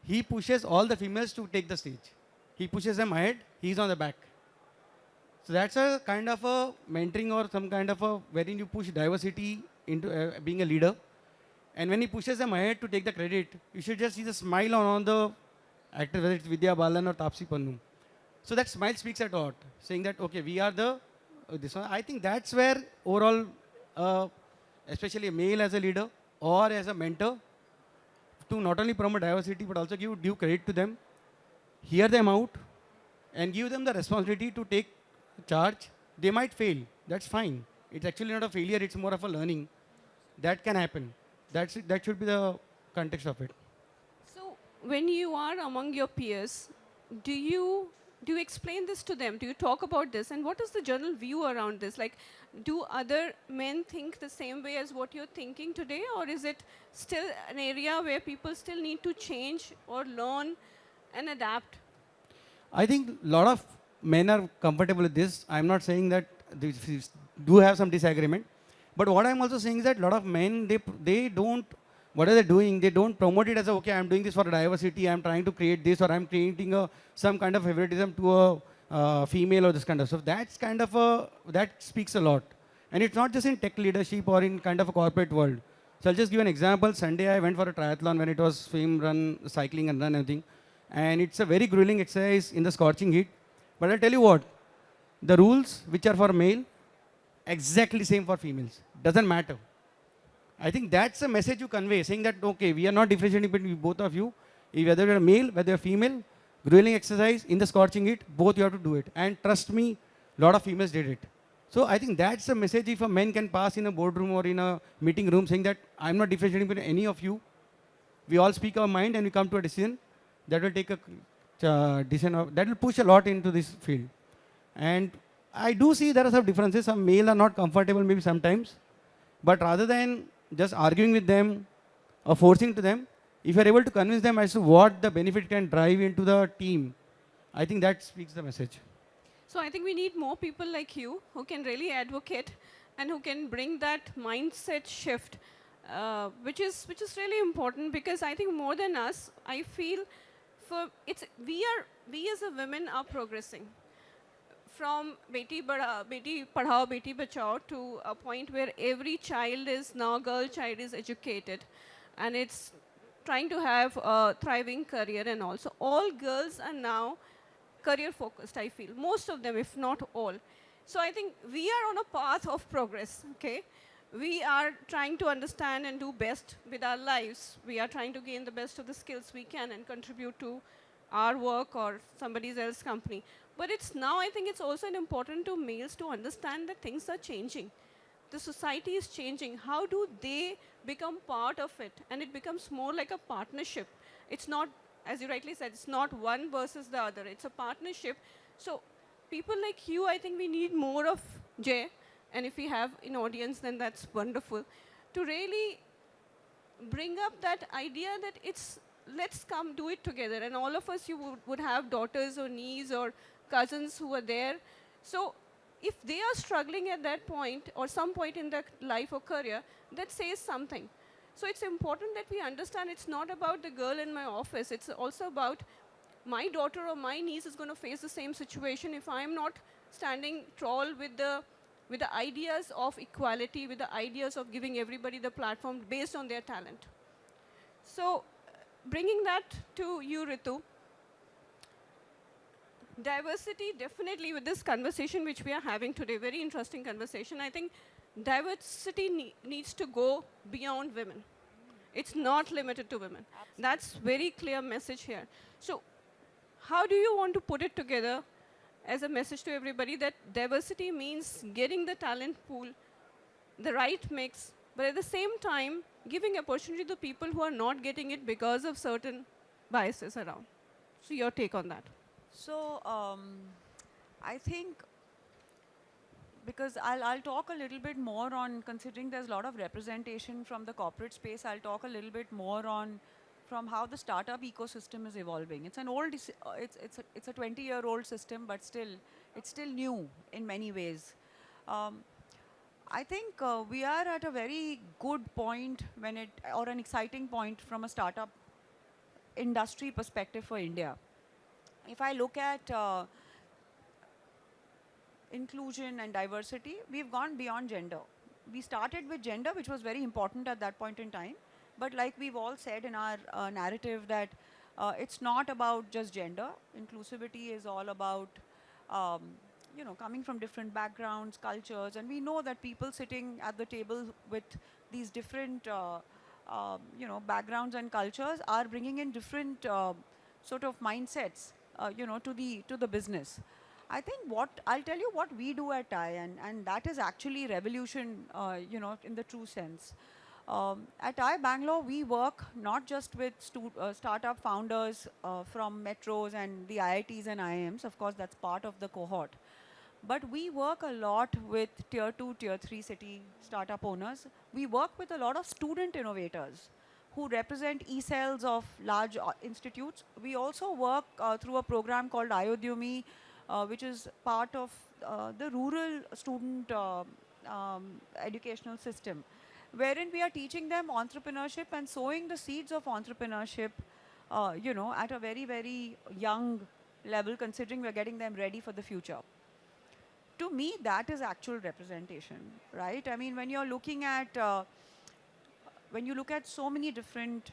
He pushes all the females to take the stage. He pushes them ahead. He's on the back. So that's a kind of a mentoring or some kind of a wherein you push diversity into being a leader. And when he pushes them ahead to take the credit, you should just see the smile on the actor, whether it's Vidya Balan or Tapsi Pannu. So that smile speaks a lot, saying that, okay, we are the, this one. I think that's where overall, especially a male as a leader or as a mentor, to not only promote diversity, but also give due credit to them, hear them out, and give them the responsibility to take charge. They might fail. That's fine. It's actually not a failure. It's more of a learning. That can happen. That should be the context of it. So when you are among your peers, do you explain this to them? Do you talk about this? And what is the general view around this? Like, do other men think the same way as what you're thinking today? Or is it still an area where people still need to change or learn and adapt? I think a lot of men are comfortable with this. I'm not saying that they do have some disagreement. But what I'm also saying is that a lot of men, they don't, whatever they're doing, they don't promote it as, okay, I'm doing this for diversity, I'm trying to create this, or I'm creating some kind of favoritism to a female or this kind of stuff. That's kind of that speaks a lot. And it's not just in tech leadership or in kind of a corporate world. So I'll just give an example. Sunday I went for a triathlon when it was swim, run, cycling and run everything. And it's a very grueling exercise in the scorching heat. But I'll tell you what, the rules which are for male, exactly same for females. Doesn't matter. I think that's a message you convey, saying that, okay, we are not differentiating between both of you. Whether you're a male, whether you're female, grueling exercise in the scorching heat, both you have to do it. And trust me, a lot of females did it. So I think that's a message if a man can pass in a boardroom or in a meeting room, saying that I'm not differentiating between any of you. We all speak our mind and we come to a decision that will take a decision, that will push a lot into this field. And I do see there are some differences. Some male are not comfortable maybe sometimes. But rather than just arguing with them or forcing to them, if you're able to convince them as to what the benefit can drive into the team, I think that speaks the message. So I think we need more people like you who can really advocate and who can bring that mindset shift, which is really important, because I think more than us, I feel we as a women are progressing from Beti Padhao, Beti Bachao to a point where every child is now, girl child is educated, and it's trying to have a thriving career and all. So all girls are now career focused, I feel. Most of them, if not all. So I think we are on a path of progress, okay? We are trying to understand and do best with our lives. We are trying to gain the best of the skills we can and contribute to our work or somebody else's company. But it's now, I think it's also important to males to understand that things are changing. The society is changing. How do they become part of it? And it becomes more like a partnership. It's not, as you rightly said, it's not one versus the other. It's a partnership. So people like you, I think we need more of Jay. And if we have an audience, then that's wonderful. To really bring up that idea that it's, let's come do it together. And all of us, you would have daughters or nieces or cousins who are there. So if they are struggling at that point or some point in their life or career, that says something. So it's important that we understand it's not about the girl in my office. It's also about my daughter or my niece is going to face the same situation if I'm not standing tall with the ideas of equality, with the ideas of giving everybody the platform based on their talent. So bringing that to you, Ritu, diversity, definitely with this conversation which we are having today, very interesting conversation, I think diversity needs to go beyond women. It's not limited to women. Absolutely. That's very clear message here. So how do you want to put it together as a message to everybody that diversity means getting the talent pool, the right mix, but at the same time, giving opportunity to people who are not getting it because of certain biases around. So your take on that. So I think, because I'll talk a little bit more on, considering there's a lot of representation from the corporate space, I'll talk a little bit more on from how the startup ecosystem is evolving. It's an old, it's a 20-year-old system, but still, it's still new in many ways. I think we are at a very good point or an exciting point from a startup industry perspective for India. If I look at inclusion and diversity, we've gone beyond gender. We started with gender, which was very important at that point in time. But like we've all said in our narrative that it's not about just gender. Inclusivity is all about, coming from different backgrounds, cultures. And we know that people sitting at the table with these different, backgrounds and cultures are bringing in different sort of mindsets, to the business. I think I'll tell you what we do at TIE, and that is actually revolution, in the true sense. At TIE Bangalore, we work not just with startup founders from metros and the IITs and IIMs, of course that's part of the cohort, but we work a lot with tier 2, tier 3 city startup owners. We work with a lot of student innovators who represent e-cells of large institutes. We also work through a program called Ayodhyami, which is part of the rural student educational system, wherein we are teaching them entrepreneurship and sowing the seeds of entrepreneurship, at a very, very young level, considering we're getting them ready for the future. To me, that is actual representation, right? I mean, when you're looking at, when you look at so many different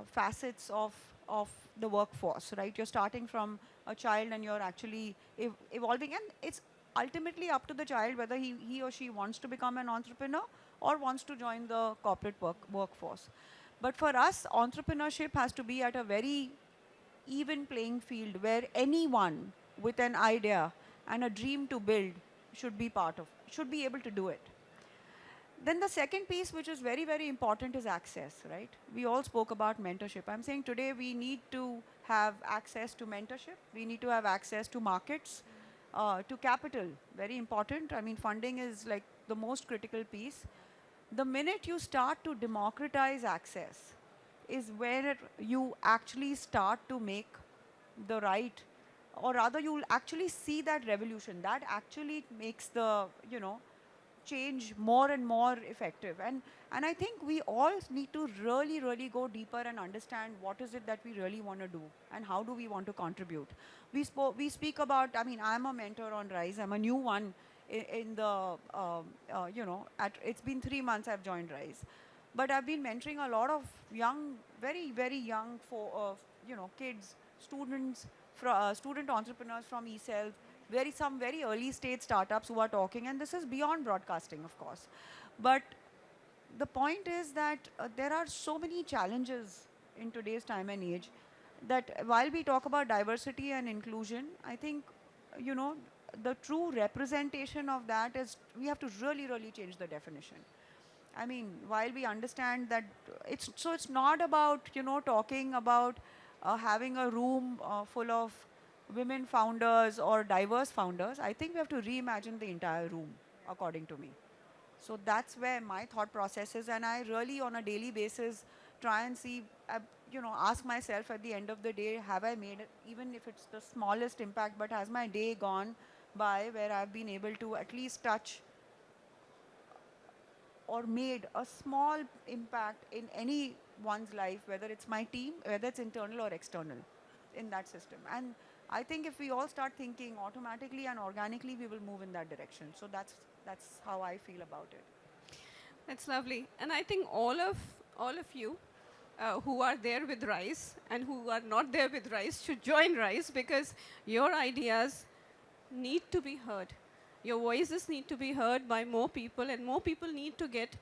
facets of the workforce, right? You're starting from a child and you're actually evolving, and it's ultimately up to the child whether he or she wants to become an entrepreneur or wants to join the corporate workforce. But for us, entrepreneurship has to be at a very even playing field where anyone with an idea and a dream to build should be able to do it. Then the second piece, which is very, very important, is access, right? We all spoke about mentorship. I'm saying today we need to have access to mentorship. We need to have access to markets, to capital, very important. I mean, funding is like the most critical piece. The minute you start to democratize access is where you actually start to make the right, or rather you'll actually see that revolution. That actually makes the, change more and more effective. And I think we all need to really, really go deeper and understand what is it that we really want to do and how do we want to contribute. We speak about, I mean, I'm a mentor on RISE. I'm a new one in the, it's been 3 months I've joined RISE. But I've been mentoring a lot of young, very, very young, kids, students, student entrepreneurs from eSelf, some very early stage startups who are talking, and this is beyond broadcasting, of course. But the point is that there are so many challenges in today's time and age that while we talk about diversity and inclusion, I think, you know, the true representation of that is we have to really, really change the definition. I mean, while we understand that it's not about, talking about having a room full of women founders or diverse founders. I think we have to reimagine the entire room, according to me. So that's where my thought process is, and I really, on a daily basis, try and see, ask myself at the end of the day, have I made it, even if it's the smallest impact, but has my day gone by where I've been able to at least touch or made a small impact in anyone's life, whether it's my team, whether it's internal or external, in that system. And I think if we all start thinking automatically and organically, we will move in that direction. So that's how I feel about it. That's lovely. And I think all of you who are there with RISE and who are not there with RISE should join RISE, because your ideas need to be heard. Your voices need to be heard by more people, and more people need to get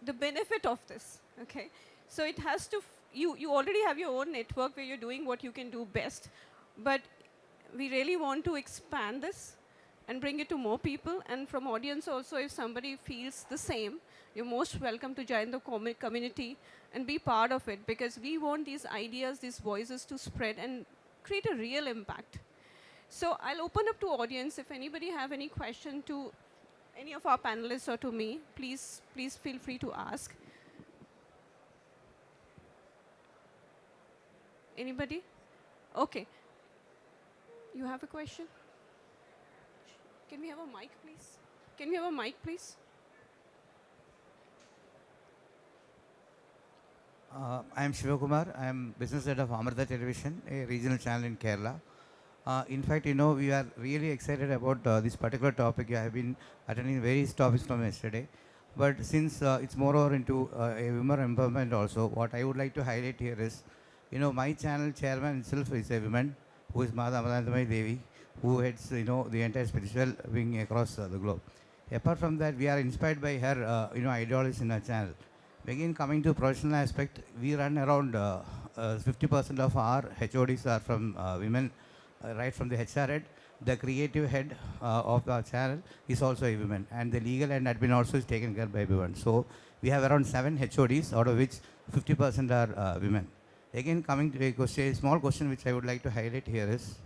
the benefit of this. Okay, so it has to. You already have your own network where you're doing what you can do best, but we really want to expand this and bring it to more people. And from audience also, if somebody feels the same, you're most welcome to join the community and be part of it, because we want these ideas, these voices to spread and create a real impact. So I'll open up to audience. If anybody have any question to any of our panelists or to me, please feel free to ask. Anybody? Okay. You have a question? Can we have a mic, please? Can we have a mic, please? I am Shivakumar. I am business head of Amrita Television, a regional channel in Kerala. In fact, we are really excited about this particular topic. I have been attending various topics from yesterday. But since it's more over into a women empowerment also, what I would like to highlight here is, my channel chairman itself is a woman, who is Mada Amadandamai Devi, who heads, the entire spiritual wing across the globe. Apart from that, we are inspired by her, ideologies in our channel. Again, coming to professional aspect, we run around 50% of our HODs are from women, right from the HR head. The creative head of our channel is also a woman, and the legal and admin also is taken care by women. So we have around 7 HODs, out of which 50% are women. Again, coming to a small question which I would like to highlight here is,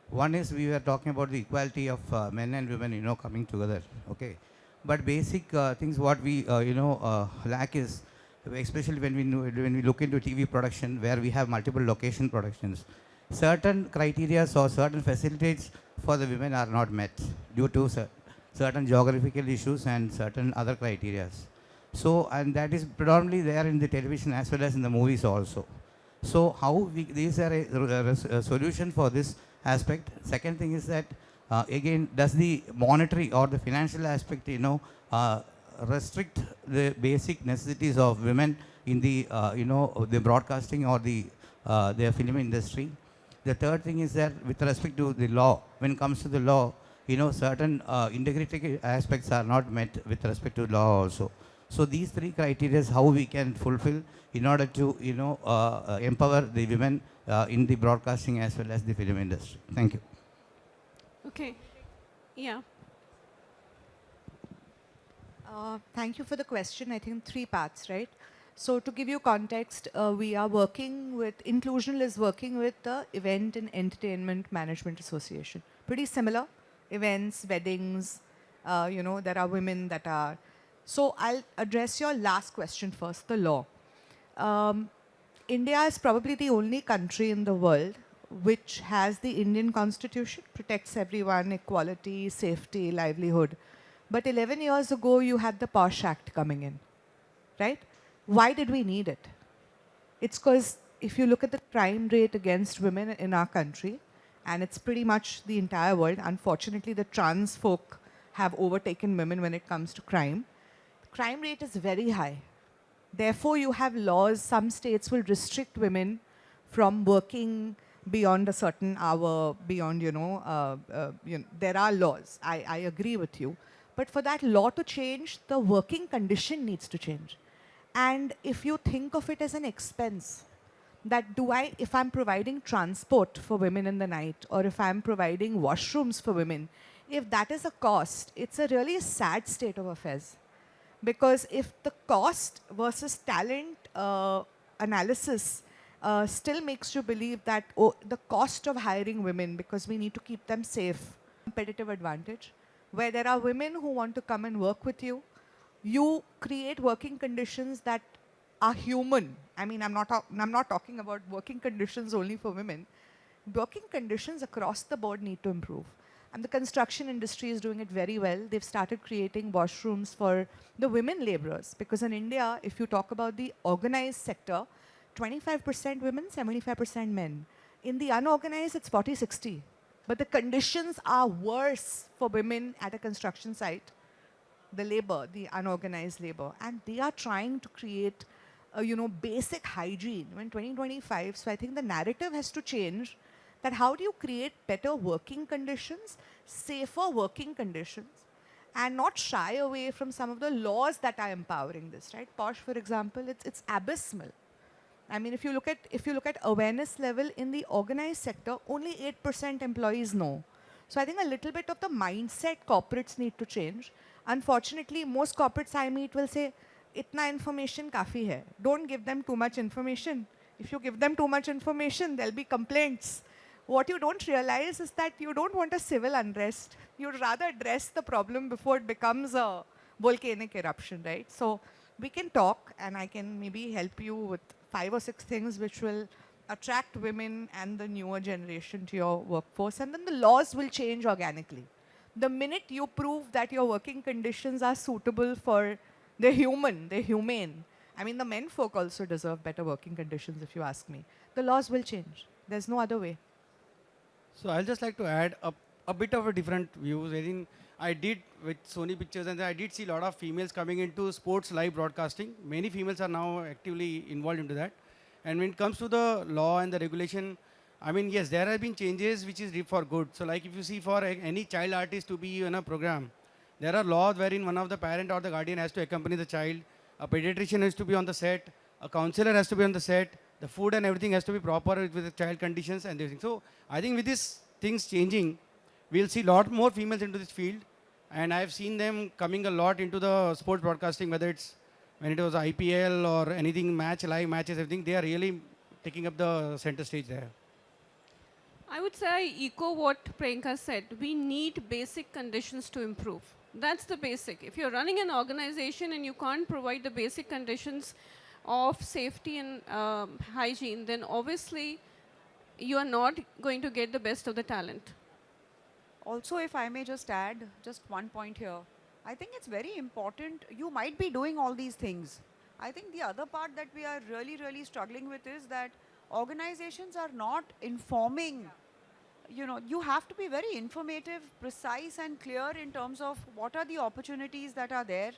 one is we were talking about the equality of men and women, coming together. Okay, but basic things what we lack is, especially when we look into TV production where we have multiple location productions, certain criteria or certain facilities for the women are not met due to certain geographical issues and certain other criteria. So, and that is predominantly there in the television as well as in the movies also. So how these are a solution for this aspect. Second thing is that again, does the monetary or the financial aspect restrict the basic necessities of women in the the broadcasting or the film industry? The third thing is that with respect to the law, when it comes to the law, certain integrity aspects are not met with respect to law also. So these 3 criteria is how we can fulfill in order to empower the women in the broadcasting as well as the film industry. Thank you. Okay. Yeah. Thank you for the question. I think 3 parts, right? So to give you context, we are working with, Inclusional is working with the Event and Entertainment Management Association. Pretty similar, events, weddings, there are women that are. So I'll address your last question first, the law. India is probably the only country in the world which has the Indian Constitution, protects everyone, equality, safety, livelihood. But 11 years ago, you had the POSH Act coming in, right? Why did we need it? It's because if you look at the crime rate against women in our country, and it's pretty much the entire world, unfortunately, the trans folk have overtaken women when it comes to crime. Crime rate is very high. Therefore, you have laws. Some states will restrict women from working beyond a certain hour, beyond, there are laws. I agree with you. But for that law to change, the working condition needs to change. And if you think of it as an expense, that if I'm providing transport for women in the night, or if I'm providing washrooms for women, if that is a cost, it's a really sad state of affairs. Because if the cost versus talent analysis still makes you believe that, oh, the cost of hiring women, because we need to keep them safe, competitive advantage, where there are women who want to come and work with you, you create working conditions that are human. I mean, I'm not talking about working conditions only for women. Working conditions across the board need to improve. And the construction industry is doing it very well. They've started creating washrooms for the women laborers. Because in India, if you talk about the organized sector, 25% women, 75% men. In the unorganized, it's 40-60. But the conditions are worse for women at a construction site, the labor, the unorganized labor. And they are trying to create basic hygiene in 2025. So I think the narrative has to change, that how do you create better working conditions, safer working conditions, and not shy away from some of the laws that are empowering this, right? Posh, for example, it's abysmal. I mean, if you look at awareness level in the organized sector, only 8% employees know. So I think a little bit of the mindset corporates need to change. Unfortunately, most corporates I meet will say, itna information kafi hai. Don't give them too much information. If you give them too much information, there'll be complaints. What you don't realize is that you don't want a civil unrest. You'd rather address the problem before it becomes a volcanic eruption, right? So we can talk, and I can maybe help you with 5 or 6 things which will attract women and the newer generation to your workforce, and then the laws will change organically. The minute you prove that your working conditions are suitable for the human, the humane, I mean, the men folk also deserve better working conditions, if you ask me. The laws will change. There's no other way. So I'll just like to add a bit of a different views. I think I did with Sony Pictures, and I did see a lot of females coming into sports live broadcasting. Many females are now actively involved into that. And when it comes to the law and the regulation, I mean, yes, there have been changes which is for good. So like if you see for any child artist to be in a program, there are laws wherein one of the parent or the guardian has to accompany the child, a pediatrician has to be on the set, a counselor has to be on the set, the food and everything has to be proper with the child conditions and everything. So I think with these things changing, we'll see a lot more females into this field. And I've seen them coming a lot into the sports broadcasting, whether it's when it was IPL or anything, live matches, everything, they are really taking up the center stage there. I would say I echo what Priyanka said. We need basic conditions to improve. That's the basic. If you're running an organization and you can't provide the basic conditions of safety and hygiene, then obviously you are not going to get the best of the talent. Also, if I may just add just one point here, I think it's very important. You might be doing all these things. I think the other part that we are really, really struggling with is that organizations are not informing. You have to be very informative, precise and clear in terms of what are the opportunities that are there,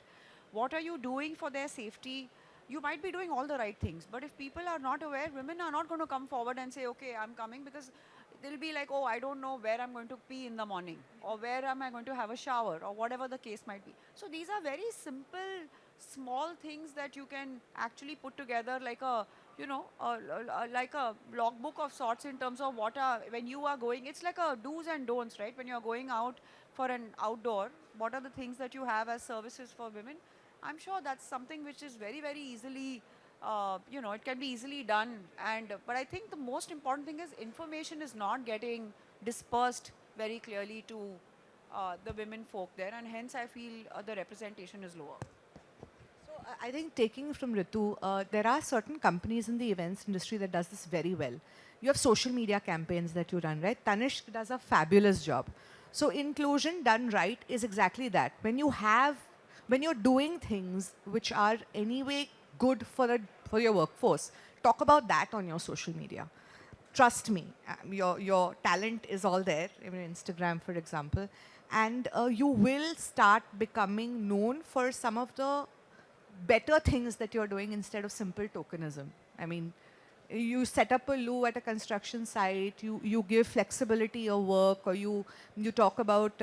what are you doing for their safety. You might be doing all the right things, but if people are not aware, women are not going to come forward and say, okay, I'm coming, because they'll be like, oh, I don't know where I'm going to pee in the morning, or where am I going to have a shower, or whatever the case might be. So these are very simple, small things that you can actually put together like a, like a logbook of sorts in terms of when you are going, it's like a do's and don'ts, right? When you're going out for an outdoor, what are the things that you have as services for women? I'm sure that's something which is very, very easily, it can be easily done. But I think the most important thing is information is not getting dispersed very clearly to the women folk there, and hence I feel the representation is lower. I think taking from Ritu, there are certain companies in the events industry that does this very well. You have social media campaigns that you run, right? Tanishq does a fabulous job. So inclusion done right is exactly that. When you're doing things which are anyway good for your workforce, talk about that on your social media. Trust me, your talent is all there, even Instagram, for example, and you will start becoming known for some of the better things that you're doing instead of simple tokenism. I mean, you set up a loo at a construction site, you give flexibility of work, or you talk about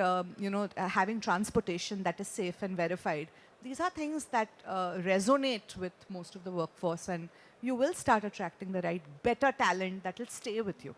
having transportation that is safe and verified. These are things that resonate with most of the workforce, and you will start attracting the right, better talent that will stay with you.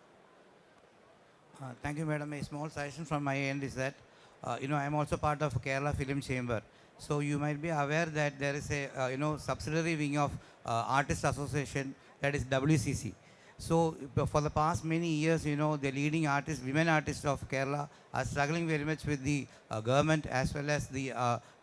Thank you, madam. A small suggestion from my end is that, I am also part of Kerala Film Chamber. So you might be aware that there is a, subsidiary wing of Artist Association, that is WCC. So for the past many years, the leading artists, women artists of Kerala are struggling very much with the government as well as the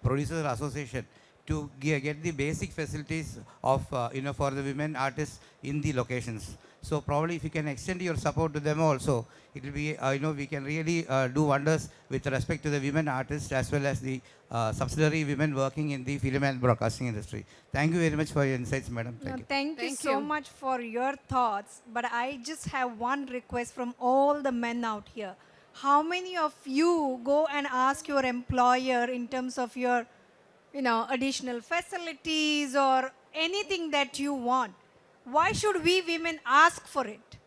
Producers Association to get the basic facilities of, for the women artists in the locations. So probably if you can extend your support to them also, it will be, we can really do wonders with respect to the women artists as well as the subsidiary women working in the film and broadcasting industry. Thank you very much for your insights, madam. Thank you. Thank you Thank so you. much for your thoughts. But I just have one request from all the men out here. How many of you go and ask your employer in terms of your, additional facilities or anything that you want? Why should we women ask for it?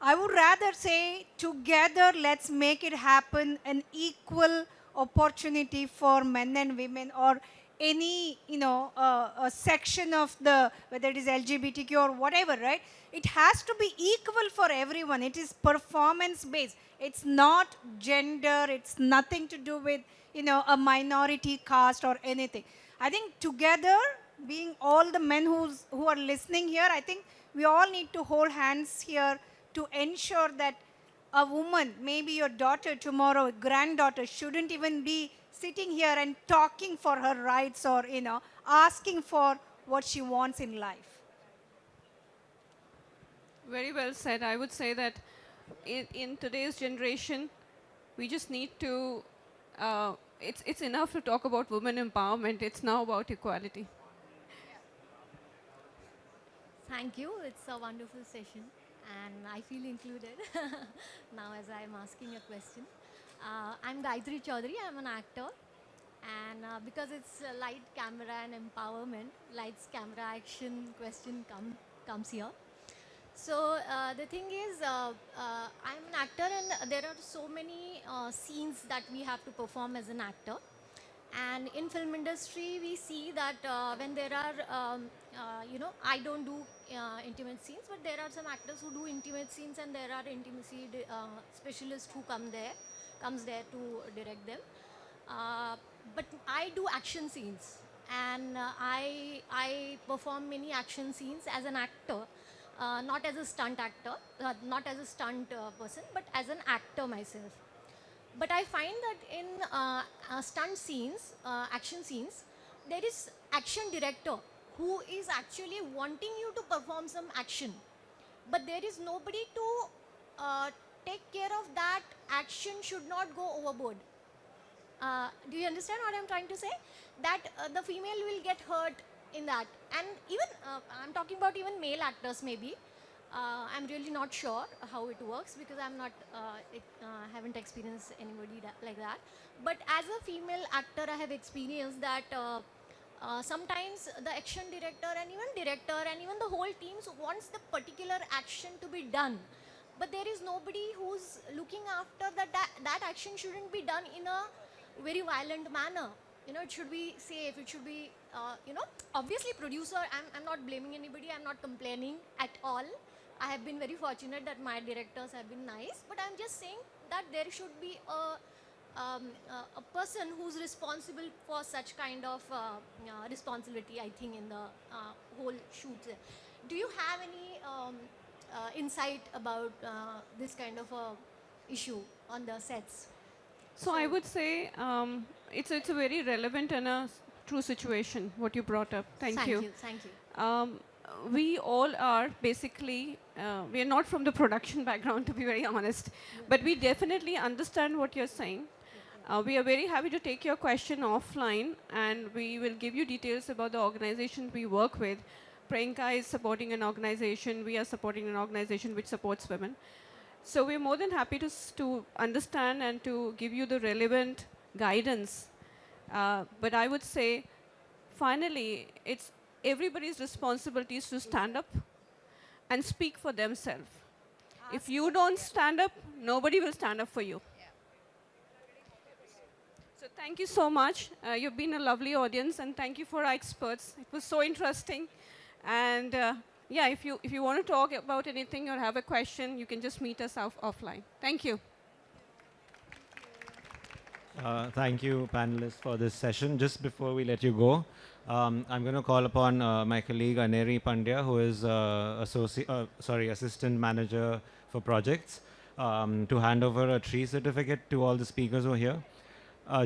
I would rather say together let's make it happen, an equal opportunity for men and women, or any, a section of the, whether it is LGBTQ or whatever, right? It has to be equal for everyone. It is performance based. It's not gender. It's nothing to do with, a minority caste or anything. I think together, being all the men who are listening here, I think we all need to hold hands here to ensure that a woman, maybe your daughter tomorrow, granddaughter, shouldn't even be sitting here and talking for her rights or, asking for what she wants in life. Very well said. I would say that in today's generation, we just need to, it's enough to talk about women empowerment. It's now about equality. Thank you. It's a wonderful session, and I feel included now as I'm asking a question. I'm Gayatri Chaudhary. I'm an actor, and because it's light, camera, and empowerment, lights, camera, action question comes here. So the thing is, I'm an actor, and there are so many scenes that we have to perform as an actor. And in film industry, we see that when there are, I don't do intimate scenes, but there are some actors who do intimate scenes, and there are intimacy specialists who comes there to direct them. But I do action scenes, and I perform many action scenes as an actor, not as a stunt actor, not as a stunt person, but as an actor myself. But I find that in stunt scenes, action scenes, there is action director who is actually wanting you to perform some action. But there is nobody to take care of that action should not go overboard. Do you understand what I'm trying to say? That the female will get hurt in that. And even, I'm talking about even male actors maybe. I'm really not sure how it works because I'm not, haven't experienced anybody like that. But as a female actor, I have experienced that sometimes the action director and even the whole team wants the particular action to be done. But there is nobody who's looking after that action shouldn't be done in a very violent manner. It should be safe, it should be, obviously producer, I'm not blaming anybody, I'm not complaining at all. I have been very fortunate that my directors have been nice, but I'm just saying that there should be a person who's responsible for such kind of responsibility, I think, in the whole shoot. Do you have any insight about this kind of issue on the sets? So I would say it's a very relevant and a true situation, what you brought up. Thank you. Thank you. We all are basically, we are not from the production background, to be very honest, but we definitely understand what you're saying. We are very happy to take your question offline, and we will give you details about the organizations we work with. Priyanka is supporting an organization, we are supporting an organization which supports women. So we're more than happy to understand and to give you the relevant guidance. But I would say, finally, it's everybody's responsibility is to stand up and speak for themselves. If you don't stand up, nobody will stand up for you. So thank you so much. You've been a lovely audience, and thank you for our experts. It was so interesting. And yeah, if you want to talk about anything or have a question, you can just meet us offline. Thank you. Thank you, panelists, for this session. Just before we let you go, I'm going to call upon my colleague Aneri Pandya, who is assistant manager for projects, to hand over a tree certificate to all the speakers who are here.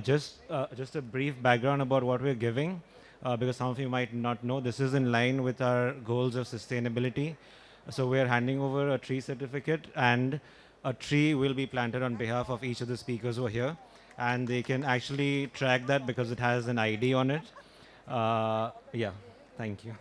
Just a brief background about what we're giving, because some of you might not know. This is in line with our goals of sustainability. So we're handing over a tree certificate, and a tree will be planted on behalf of each of the speakers who are here. And they can actually track that because it has an ID on it. Yeah, thank you.